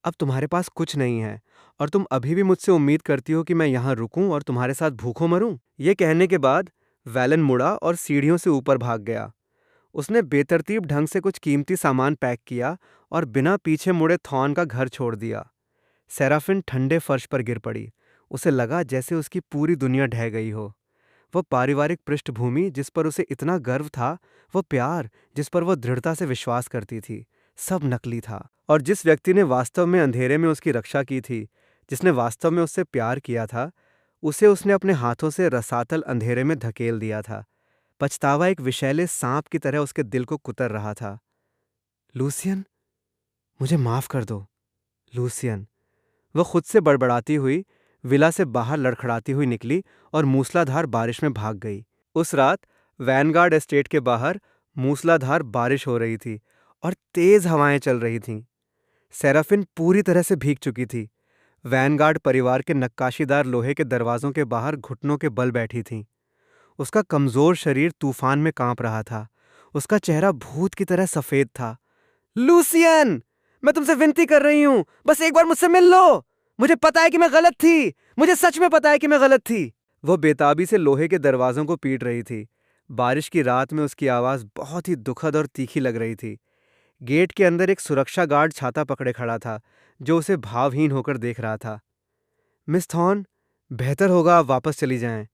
अब तुम्हारे पास कुछ नहीं है, और तुम अभी भी मुझसे उम्मीद करती हो कि मैं यहाँ रुकूं और तुम्हारे साथ भूखों मरूं? ये कहने के बाद वैलन मुड़ा और सीढ़ियों से ऊपर भाग गया। उसने बेतरतीब ढंग से कुछ कीमती सामान पैक किया और बिना पीछे मुड़े थॉर्न का घर छोड़ दिया। सेराफिन ठंडे फर्श पर गिर पड़ी। उसे लगा जैसे उसकी पूरी दुनिया ढह गई हो। वह पारिवारिक पृष्ठभूमि जिस पर उसे इतना गर्व था, वह प्यार जिस पर वह दृढ़ता से विश्वास करती थी, सब नकली था। और जिस व्यक्ति ने वास्तव में अंधेरे में उसकी रक्षा की थी, जिसने वास्तव में उससे प्यार किया था, उसे उसने अपने हाथों से रसातल अंधेरे में धकेल दिया था। पछतावा एक विषैले सांप की तरह उसके दिल को कुतर रहा था। लूसियन, मुझे माफ कर दो। लूसियन, वह खुद से बड़बड़ाती हुई विला से बाहर लड़खड़ाती हुई निकली और मूसलाधार बारिश में भाग गई। उस रात वैनगार्ड एस्टेट के बाहर मूसलाधार बारिश हो रही थी और तेज हवाएं चल रही थीं। सेराफिन पूरी तरह से भीग चुकी थी। वैनगार्ड परिवार के नक्काशीदार लोहे के दरवाजों के बाहर घुटनों के बल बैठी थी। उसका कमजोर शरीर तूफान में कांप रहा था। उसका चेहरा भूत की तरह सफेद था। लूसियन, मैं तुमसे विनती कर रही हूं, बस एक बार मुझसे मिल लो। मुझे पता है कि मैं गलत थी। मुझे सच में पता है कि मैं गलत थी। वो बेताबी से लोहे के दरवाजों को पीट रही थी। बारिश की रात में उसकी आवाज़ बहुत ही दुखद और तीखी लग रही थी। गेट के अंदर एक सुरक्षा गार्ड छाता पकड़े खड़ा था, जो उसे भावहीन होकर देख रहा था। मिस थॉर्न, बेहतर होगा आप वापस चली जाएं।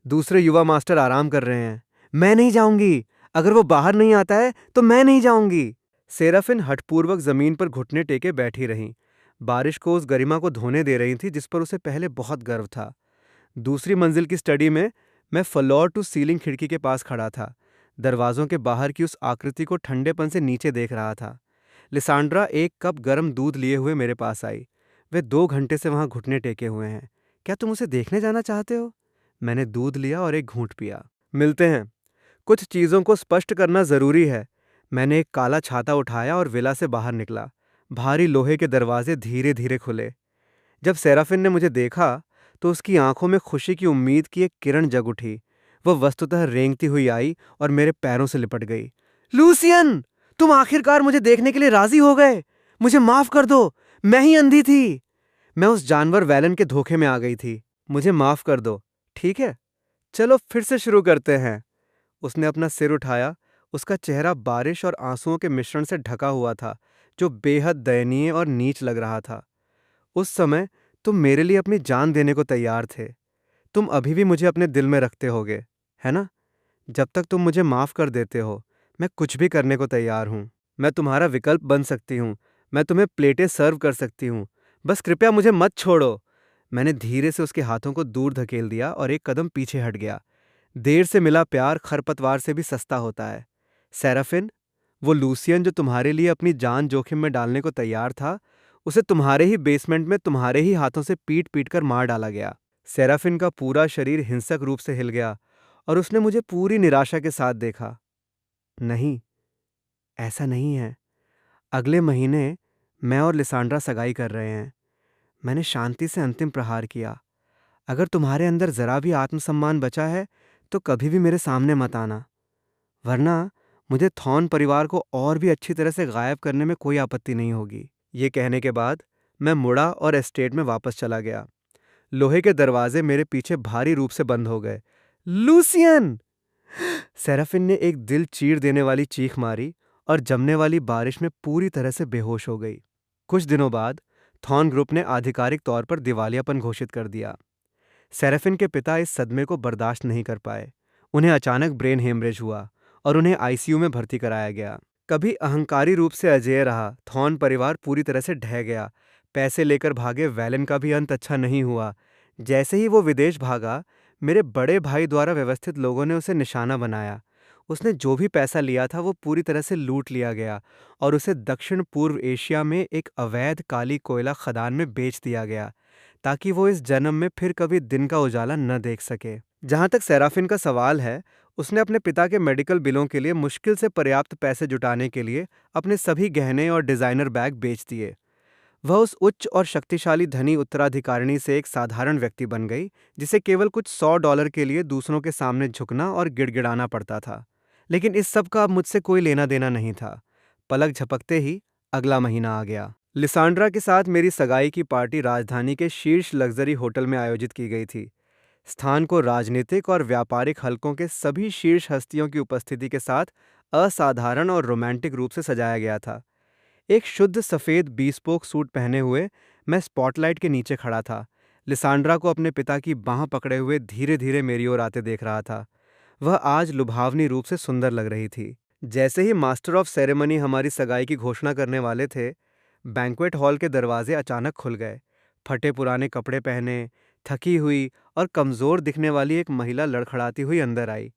दूसरे युवा मास्टर आराम कर रहे हैं। मैं नहीं जाऊंगी। अगर वो बाहर नहीं आता है तो मैं नहीं जाऊंगी। सेराफिन हठपूर्वक जमीन पर घुटने टेके बैठी रहीं। बारिश को उस गरिमा को धोने दे रही थी जिस पर उसे पहले बहुत गर्व था। दूसरी मंजिल की स्टडी में मैं फ्लोर टू सीलिंग खिड़की के पास खड़ा था। दरवाजों के बाहर की उस आकृति को ठंडेपन से नीचे देख रहा था। लिसांड्रा एक कप गर्म दूध लिए हुए मेरे पास आई। वे 2 घंटे से वहां घुटने टेके हुए हैं। क्या तुम उसे देखने जाना चाहते हो? मैंने दूध लिया और एक घूंट पिया। मिलते हैं। कुछ चीजों को स्पष्ट करना जरूरी है। मैंने एक काला छाता उठाया और विला से बाहर निकला। भारी लोहे के दरवाजे धीरे धीरे खुले। जब सेराफिन ने मुझे देखा तो उसकी आंखों में खुशी की उम्मीद की एक किरण जग उठी। वह वस्तुतः रेंगती हुई आई और मेरे पैरों से लिपट गई। लूसियन, तुम आखिरकार मुझे देखने के लिए राजी हो गए। मुझे माफ कर दो, मैं ही अंधी थी। मैं उस जानवर वैलन के धोखे में आ गई थी। मुझे माफ कर दो, ठीक है? चलो फिर से शुरू करते हैं। उसने अपना सिर उठाया। उसका चेहरा बारिश और आंसुओं के मिश्रण से ढका हुआ था, जो बेहद दयनीय और नीच लग रहा था। उस समय तुम मेरे लिए अपनी जान देने को तैयार थे। तुम अभी भी मुझे अपने दिल में रखते होगे, है ना? जब तक तुम मुझे माफ कर देते हो, मैं कुछ भी करने को तैयार हूं। मैं तुम्हारा विकल्प बन सकती हूं। मैं तुम्हें प्लेटें सर्व कर सकती हूं। बस कृपया मुझे मत छोड़ो। मैंने धीरे से उसके हाथों को दूर धकेल दिया और एक कदम पीछे हट गया। देर से मिला प्यार खरपतवार से भी सस्ता होता है। सेराफिन, वो लूसियन जो तुम्हारे लिए अपनी जान जोखिम में डालने को तैयार था, उसे तुम्हारे ही बेसमेंट में तुम्हारे ही हाथों से पीट पीट कर मार डाला गया। सेराफिन का पूरा शरीर हिंसक रूप से हिल गया और उसने मुझे पूरी निराशा के साथ देखा। नहीं, ऐसा नहीं है। अगले महीने मैं और लिसांड्रा सगाई कर रहे हैं। मैंने शांति से अंतिम प्रहार किया। अगर तुम्हारे अंदर जरा भी आत्मसम्मान बचा है तो कभी भी मेरे सामने मत आना, वरना मुझे थॉर्न परिवार को और भी अच्छी तरह से गायब करने में कोई आपत्ति नहीं होगी। ये कहने के बाद मैं मुड़ा और एस्टेट में वापस चला गया। लोहे के दरवाजे मेरे पीछे भारी रूप से बंद हो गए। लूसियन! सेराफिन ने एक दिल चीर देने वाली चीख मारी और जमने वाली बारिश में पूरी तरह से बेहोश हो गई। कुछ दिनों बाद थॉर्न ग्रुप ने आधिकारिक तौर पर दिवालियापन घोषित कर दिया। सेराफिन के पिता इस सदमे को बर्दाश्त नहीं कर पाए। उन्हें अचानक ब्रेन हेमरेज हुआ और उन्हें आईसीयू में भर्ती कराया गया। कभी अहंकारी रूप से अजेय रहा थॉर्न परिवार पूरी तरह से ढह गया। पैसे लेकर भागे वैलन का भी अंत अच्छा नहीं हुआ। जैसे ही वो विदेश भागा, मेरे बड़े भाई द्वारा व्यवस्थित लोगों ने उसे निशाना बनाया। उसने जो भी पैसा लिया था वो पूरी तरह से लूट लिया गया और उसे दक्षिण पूर्व एशिया में एक अवैध काली कोयला खदान में बेच दिया गया, ताकि वो इस जन्म में फिर कभी दिन का उजाला न देख सके। जहां तक सेराफिन का सवाल है, उसने अपने पिता के मेडिकल बिलों के लिए मुश्किल से पर्याप्त पैसे जुटाने के लिए अपने सभी गहने और डिजाइनर बैग बेच दिए। वह उस उच्च और शक्तिशाली धनी उत्तराधिकारिणी से एक साधारण व्यक्ति बन गई, जिसे केवल कुछ $100 के लिए दूसरों के सामने झुकना और गिड़गिड़ाना पड़ता था। लेकिन इस सब का अब मुझसे कोई लेना देना नहीं था। पलक झपकते ही अगला महीना आ गया। लिसांड्रा के साथ मेरी सगाई की पार्टी राजधानी के शीर्ष लग्जरी होटल में आयोजित की गई थी। स्थान को राजनीतिक और व्यापारिक हलकों के सभी शीर्ष हस्तियों की उपस्थिति के साथ असाधारण और रोमांटिक रूप से सजाया गया था। एक शुद्ध सफेद बीस्पोक सूट पहने हुए मैं स्पॉटलाइट के नीचे खड़ा था। लिसांड्रा को अपने पिता की बांह पकड़े हुए धीरे धीरे मेरी ओर आते देख रहा था। वह आज लुभावनी रूप से सुंदर लग रही थी। जैसे ही मास्टर ऑफ सेरेमनी हमारी सगाई की घोषणा करने वाले थे, बैंक्वेट हॉल के दरवाजे अचानक खुल गए। फटे पुराने कपड़े पहने, थकी हुई और कमजोर दिखने वाली एक महिला लड़खड़ाती हुई अंदर आई।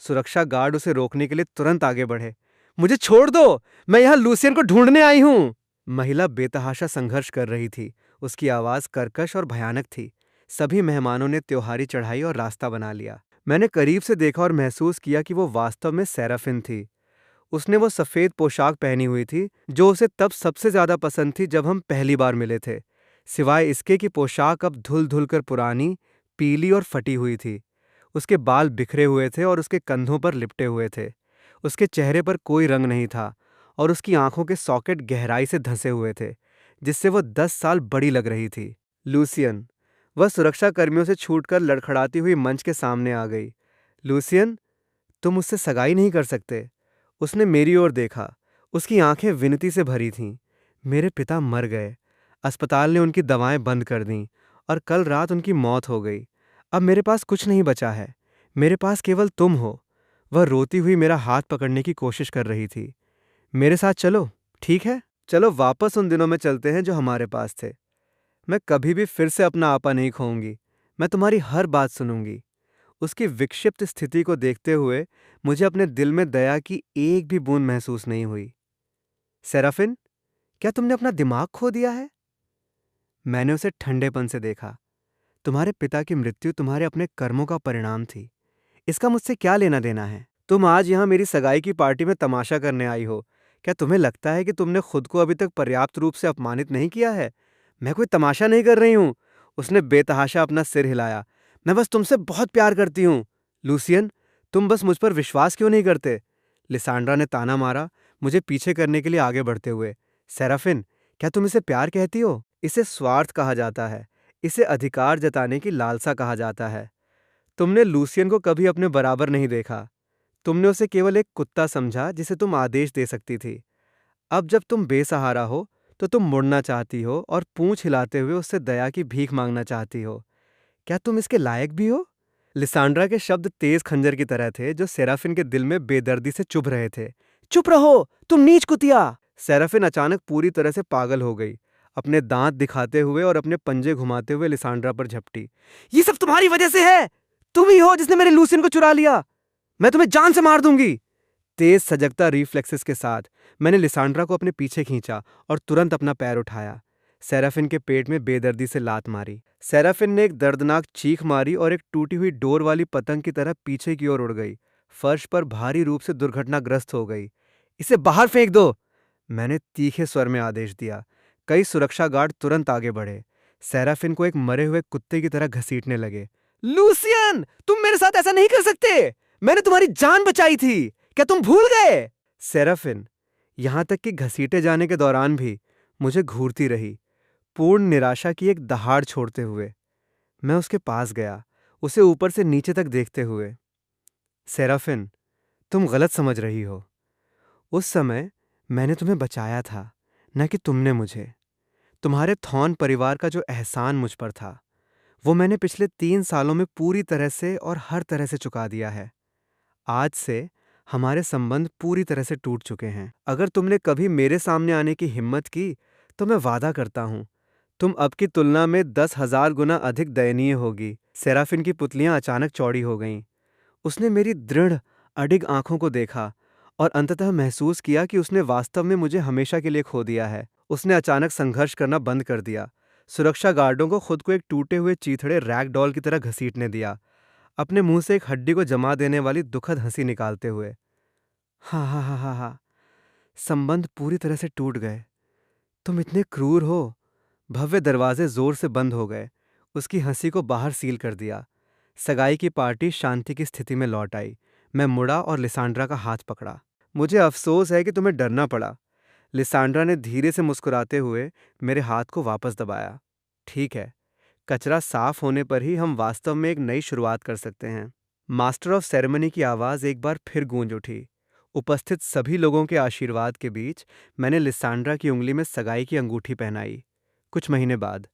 सुरक्षा गार्ड उसे रोकने के लिए तुरंत आगे बढ़े। मुझे छोड़ दो, मैं यहाँ लूसियन को ढूंढने आई हूँ। महिला बेतहाशा संघर्ष कर रही थी। उसकी आवाज कर्कश और भयानक थी। सभी मेहमानों ने त्योहारी चढ़ाई और रास्ता बना लिया। मैंने करीब से देखा और महसूस किया कि वो वास्तव में सेराफिन थी। उसने वो सफेद पोशाक पहनी हुई थी जो उसे तब सबसे ज्यादा पसंद थी जब हम पहली बार मिले थे। सिवाय इसके कि पोशाक अब धुल धुल कर पुरानी, पीली और फटी हुई थी। उसके बाल बिखरे हुए थे और उसके कंधों पर लिपटे हुए थे। उसके चेहरे पर कोई रंग नहीं था और उसकी आंखों के सॉकेट गहराई से धंसे हुए थे, जिससे वह 10 साल बड़ी लग रही थी। लूसियन! वह सुरक्षा कर्मियों से छूटकर लड़खड़ाती हुई मंच के सामने आ गई। लूसियन, तुम मुझसे सगाई नहीं कर सकते। उसने मेरी ओर देखा। उसकी आंखें विनती से भरी थीं। मेरे पिता मर गए। अस्पताल ने उनकी दवाएं बंद कर दीं और कल रात उनकी मौत हो गई। अब मेरे पास कुछ नहीं बचा है। मेरे पास केवल तुम हो। वह रोती हुई मेरा हाथ पकड़ने की कोशिश कर रही थी। मेरे साथ चलो, ठीक है? चलो वापस उन दिनों में चलते हैं जो हमारे पास थे। मैं कभी भी फिर से अपना आपा नहीं खोऊंगी। मैं तुम्हारी हर बात सुनूंगी। उसकी विक्षिप्त स्थिति को देखते हुए मुझे अपने दिल में दया की एक भी बूंद महसूस नहीं हुई। सेराफिन, क्या तुमने अपना दिमाग खो दिया है? मैंने उसे ठंडेपन से देखा। तुम्हारे पिता की मृत्यु तुम्हारे अपने कर्मों का परिणाम थी। इसका मुझसे क्या लेना देना है? तुम आज यहाँ मेरी सगाई की पार्टी में तमाशा करने आई हो। क्या तुम्हें लगता है कि तुमने खुद को अभी तक पर्याप्त रूप से अपमानित नहीं किया है? मैं कोई तमाशा नहीं कर रही हूँ। उसने बेतहाशा अपना सिर हिलाया। मैं बस तुमसे बहुत प्यार करती हूँ। लूसियन, तुम बस मुझ पर विश्वास क्यों नहीं करते? लिसांड्रा ने ताना मारा, मुझे पीछे करने के लिए आगे बढ़ते हुए। सेराफिन, क्या तुम इसे प्यार कहती हो? इसे स्वार्थ कहा जाता है। इसे अधिकार जताने की लालसा कहा जाता है। तुमने लूसियन को कभी अपने बराबर नहीं देखा। तुमने उसे केवल एक कुत्ता समझा जिसे तुम आदेश दे सकती थी। अब जब तुम बेसहारा हो तो तुम मुड़ना चाहती हो और पूंछ हिलाते हुए उससे दया की भीख मांगना चाहती हो। क्या तुम इसके लायक भी हो? लिसांड्रा के शब्द तेज खंजर की तरह थे जो सेराफिन के दिल में बेदर्दी से चुभ रहे थे। चुप रहो, तुम नीच कुतिया! सेराफिन अचानक पूरी तरह से पागल हो गई। अपने दांत दिखाते हुए और अपने पंजे घुमाते हुए लिसांड्रा पर झपटी। ये सब तुम्हारी वजह से है। तुम ही हो जिसने मेरे लूसियन को चुरा लिया। मैं तुम्हें जान से मार दूंगी। तेज सजगता रिफ्लेक्सेस के साथ मैंने लिसांड्रा को अपने पीछे खींचा और तुरंत अपना पैर उठाया। सेराफिन के पेट में बेदर्दी से लात मारी। सेराफिन ने एक दर्दनाक चीख मारी और एक टूटी हुई डोर वाली पतंग की तरह पीछे की ओर उड़ गई। फर्श पर भारी रूप से दुर्घटनाग्रस्त हो गई। इसे बाहर फेंक दो, मैंने तीखे स्वर में आदेश दिया। कई सुरक्षा गार्ड तुरंत आगे बढ़े। सेराफिन को एक मरे हुए कुत्ते की तरह घसीटने लगे। लूसियन, तुम मेरे साथ ऐसा नहीं कर सकते। मैंने तुम्हारी जान बचाई थी। क्या तुम भूल गए? सेराफिन, यहां तक कि घसीटे जाने के दौरान भी मुझे घूरती रही, पूर्ण निराशा की एक दहाड़ छोड़ते हुए। मैं उसके पास गया, उसे ऊपर से नीचे तक देखते हुए। सेराफिन, तुम गलत समझ रही हो। उस समय मैंने तुम्हें बचाया था, न कि तुमने मुझे। तुम्हारे थॉर्न परिवार का जो एहसान मुझ पर था, वो मैंने पिछले 3 सालों में पूरी तरह से और हर तरह से चुका दिया है। आज से हमारे संबंध पूरी तरह से टूट चुके हैं। अगर तुमने कभी मेरे सामने आने की हिम्मत की तो मैं वादा करता हूं, तुम अब की तुलना में 10,000 गुना अधिक दयनीय होगी। सेराफिन की पुतलियां अचानक चौड़ी हो गईं। उसने मेरी दृढ़ अडिग आंखों को देखा और अंततः महसूस किया कि उसने वास्तव में मुझे हमेशा के लिए खो दिया है। उसने अचानक संघर्ष करना बंद कर दिया। सुरक्षा गार्डों को खुद को एक टूटे हुए चीथड़े रैग डॉल की तरह घसीटने दिया, अपने मुंह से एक हड्डी को जमा देने वाली दुखद हंसी निकालते हुए। हाँ हाँ हाँ हाँ हाँ, संबंध पूरी तरह से टूट गए। तुम इतने क्रूर हो। भव्य दरवाजे जोर से बंद हो गए। उसकी हंसी को बाहर सील कर दिया। सगाई की पार्टी शांति की स्थिति में लौट आई। मैं मुड़ा और लिसांड्रा का हाथ पकड़ा। मुझे अफसोस है कि तुम्हें डरना पड़ा। लिसांड्रा ने धीरे से मुस्कुराते हुए मेरे हाथ को वापस दबाया। ठीक है, कचरा साफ होने पर ही हम वास्तव में एक नई शुरुआत कर सकते हैं। मास्टर ऑफ सेरेमनी की आवाज़ एक बार फिर गूंज उठी। उपस्थित सभी लोगों के आशीर्वाद के बीच मैंने लिसांड्रा की उंगली में सगाई की अंगूठी पहनाई। कुछ महीने बाद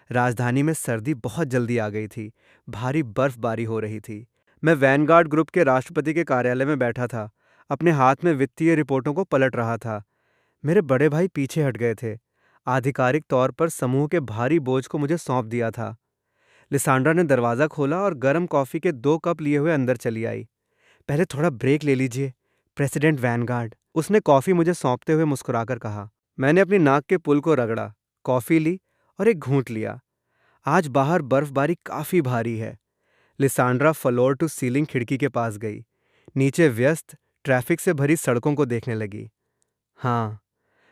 राजधानी में सर्दी बहुत जल्दी आ गई थी। भारी बर्फबारी हो रही थी। मैं वैनगार्ड ग्रुप के राष्ट्रपति के कार्यालय में बैठा था, अपने हाथ में वित्तीय रिपोर्टों को पलट रहा था। मेरे बड़े भाई पीछे हट गए थे, आधिकारिक तौर पर समूह के भारी बोझ को मुझे सौंप दिया था। लिसांड्रा ने दरवाज़ा खोला और गर्म कॉफ़ी के 2 कप लिए हुए अंदर चली आई। पहले थोड़ा ब्रेक ले लीजिए, प्रेसिडेंट वैनगार्ड, उसने कॉफ़ी मुझे सौंपते हुए मुस्कुराकर कहा। मैंने अपनी नाक के पुल को रगड़ा, कॉफ़ी ली और एक घूंट लिया। आज बाहर बर्फबारी काफ़ी भारी है। लिसांड्रा फ्लोर टू सीलिंग खिड़की के पास गई, नीचे व्यस्त ट्रैफिक से भरी सड़कों को देखने लगी। हाँ,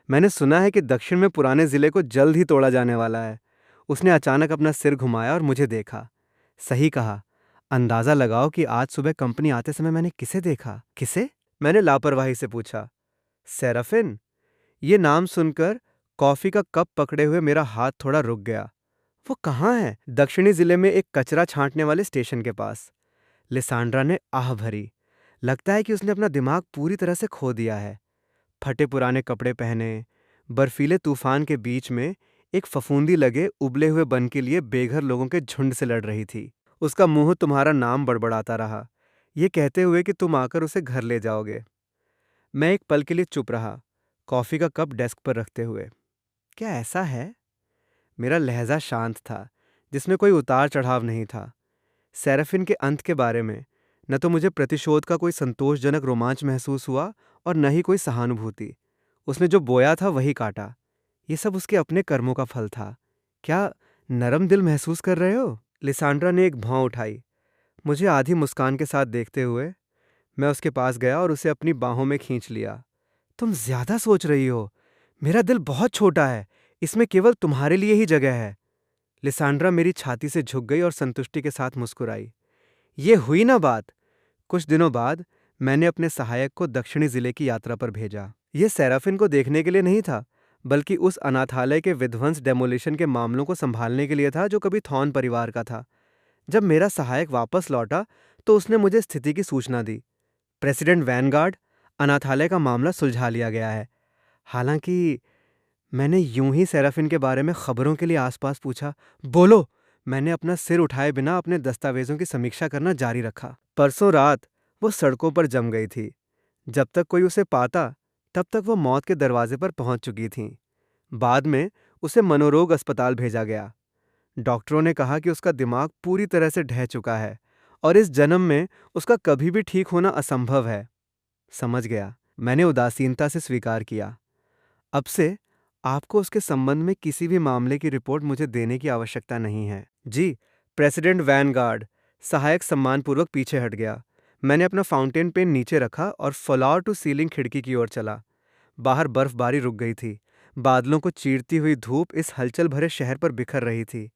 मैंने सुना है कि दक्षिण में पुराने ज़िले को जल्द ही तोड़ा जाने वाला है। उसने अचानक अपना सिर घुमाया और मुझे देखा। सही कहा। अंदाज़ा लगाओ कि आज सुबह कंपनी आते समय मैंने किसे देखा। किसे? मैंने लापरवाही से पूछा। सेराफिन। ये नाम सुनकर कॉफ़ी का कप पकड़े हुए मेरा हाथ थोड़ा रुक गया। वो कहाँ है? दक्षिणी जिले में एक कचरा छांटने वाले स्टेशन के पास। लिसांड्रा ने आह भरी। लगता है कि उसने अपना दिमाग पूरी तरह से खो दिया है। फटे पुराने कपड़े पहने, बर्फीले तूफान के बीच में एक फफूंदी लगे उबले हुए बन के लिए बेघर लोगों के झुंड से लड़ रही थी। उसका मुंह तुम्हारा नाम बड़बड़ाता रहा, ये कहते हुए कि तुम आकर उसे घर ले जाओगे। मैं एक पल के लिए चुप रहा, कॉफी का कप डेस्क पर रखते हुए। क्या ऐसा है? मेरा लहजा शांत था, जिसमें कोई उतार चढ़ाव नहीं था। सेराफिन के अंत के बारे में न तो मुझे प्रतिशोध का कोई संतोषजनक रोमांच महसूस हुआ और न ही कोई सहानुभूति। उसने जो बोया था वही काटा। ये सब उसके अपने कर्मों का फल था। क्या नरम दिल महसूस कर रहे हो? लिसांड्रा ने एक भौं उठाई, मुझे आधी मुस्कान के साथ देखते हुए। मैं उसके पास गया और उसे अपनी बाहों में खींच लिया। तुम ज्यादा सोच रही हो। मेरा दिल बहुत छोटा है, इसमें केवल तुम्हारे लिए ही जगह है। लिसांड्रा मेरी छाती से झुक गई और संतुष्टि के साथ मुस्कुराई। ये हुई ना बात। कुछ दिनों बाद मैंने अपने सहायक को दक्षिणी जिले की यात्रा पर भेजा। ये सेराफिन को देखने के लिए नहीं था, बल्कि उस अनाथालय के विध्वंस डेमोलिशन के मामलों को संभालने के लिए था जो कभी थॉर्न परिवार का था। जब मेरा सहायक वापस लौटा तो उसने मुझे स्थिति की सूचना दी। प्रेसिडेंट वैनगार्ड, अनाथालय का मामला सुलझा लिया गया है। हालांकि मैंने यूं ही सेराफिन के बारे में खबरों के लिए आसपास पूछा। बोलो। मैंने अपना सिर उठाए बिना अपने दस्तावेजों की समीक्षा करना जारी रखा। परसों रात वो सड़कों पर जम गई थी। जब तक कोई उसे पाता तब तक वो मौत के दरवाजे पर पहुंच चुकी थी। बाद में उसे मनोरोग अस्पताल भेजा गया। डॉक्टरों ने कहा कि उसका दिमाग पूरी तरह से ढह चुका है और इस जन्म में उसका कभी भी ठीक होना असंभव है। समझ गया, मैंने उदासीनता से स्वीकार किया। अब से आपको उसके संबंध में किसी भी मामले की रिपोर्ट मुझे देने की आवश्यकता नहीं है। जी। President vanguard. सहायक सम्मानपूर्वक पीछे हट गया। मैंने अपना फाउंटेन पेन नीचे रखा और फ्लोर टू सीलिंग खिड़की की ओर चला। बाहर बर्फबारी रुक गई थी। बादलों को चीरती हुई धूप इस हलचल भरे शहर पर बिखर रही थी।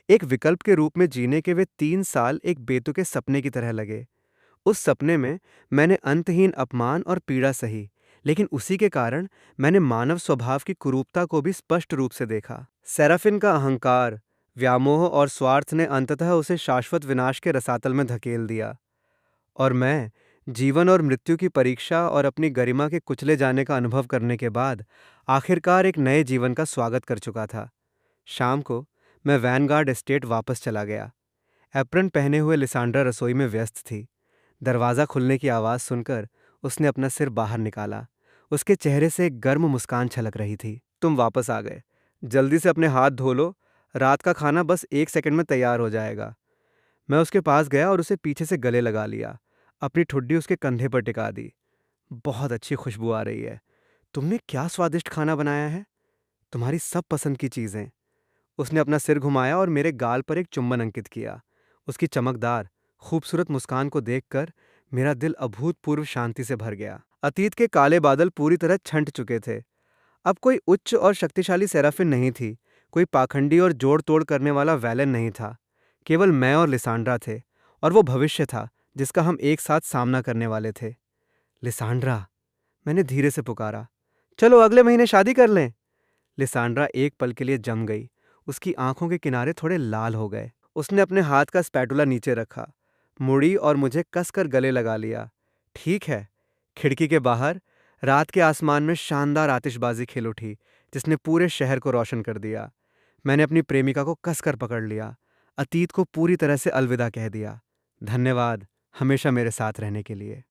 एक विकल्प के रूप में जीने के वे 3 साल एक बेतुके सपने की तरह लगे। उस सपने में मैंने अंतहीन अपमान और पीड़ा सही, लेकिन उसी के कारण मैंने मानव स्वभाव की कुरूपता को भी स्पष्ट रूप से देखा। सेराफिन का अहंकार, व्यामोह और स्वार्थ ने अंततः उसे शाश्वत विनाश के रसातल में धकेल दिया, और मैं जीवन और मृत्यु की परीक्षा और अपनी गरिमा के कुचले जाने का अनुभव करने के बाद आखिरकार एक नए जीवन का स्वागत कर चुका था। शाम को मैं वैनगार्ड एस्टेट वापस चला गया। एप्रन पहने हुए लिसांड्रा रसोई में व्यस्त थी। दरवाज़ा खुलने की आवाज़ सुनकर उसने अपना सिर बाहर निकाला। उसके चेहरे से एक गर्म मुस्कान छलक रही थी। तुम वापस आ गए। जल्दी से अपने हाथ धो लो, रात का खाना बस 1 सेकंड में तैयार हो जाएगा। मैं उसके पास गया और उसे पीछे से गले लगा लिया। अपनी ठुड्डी उसके कंधे पर टिका दी। बहुत अच्छी खुशबू आ रही है। तुमने क्या स्वादिष्ट खाना बनाया है। तुम्हारी सब पसंद की चीज़ें। उसने अपना सिर घुमाया और मेरे गाल पर एक चुंबन अंकित किया। उसकी चमकदार, खूबसूरत मुस्कान को देखकर मेरा दिल अभूतपूर्व शांति से भर गया। अतीत के काले बादल पूरी तरह छंट चुके थे। अब कोई उच्च और शक्तिशाली सेराफिन नहीं थी, कोई पाखंडी और जोड़ तोड़ करने वाला वैलन नहीं था। केवल मैं और लिसांड्रा थे, और वो भविष्य था जिसका हम एक साथ सामना करने वाले थे। लिसांड्रा, मैंने धीरे से पुकारा। चलो अगले महीने शादी कर लें। लिसांड्रा एक पल के लिए जम गई। उसकी आंखों के किनारे थोड़े लाल हो गए। उसने अपने हाथ का स्पैटुला नीचे रखा, मुड़ी और मुझे कसकर गले लगा लिया। ठीक है। खिड़की के बाहर रात के आसमान में शानदार आतिशबाजी खिल उठी, जिसने पूरे शहर को रोशन कर दिया। मैंने अपनी प्रेमिका को कसकर पकड़ लिया, अतीत को पूरी तरह से अलविदा कह दिया। धन्यवाद हमेशा मेरे साथ रहने के लिए।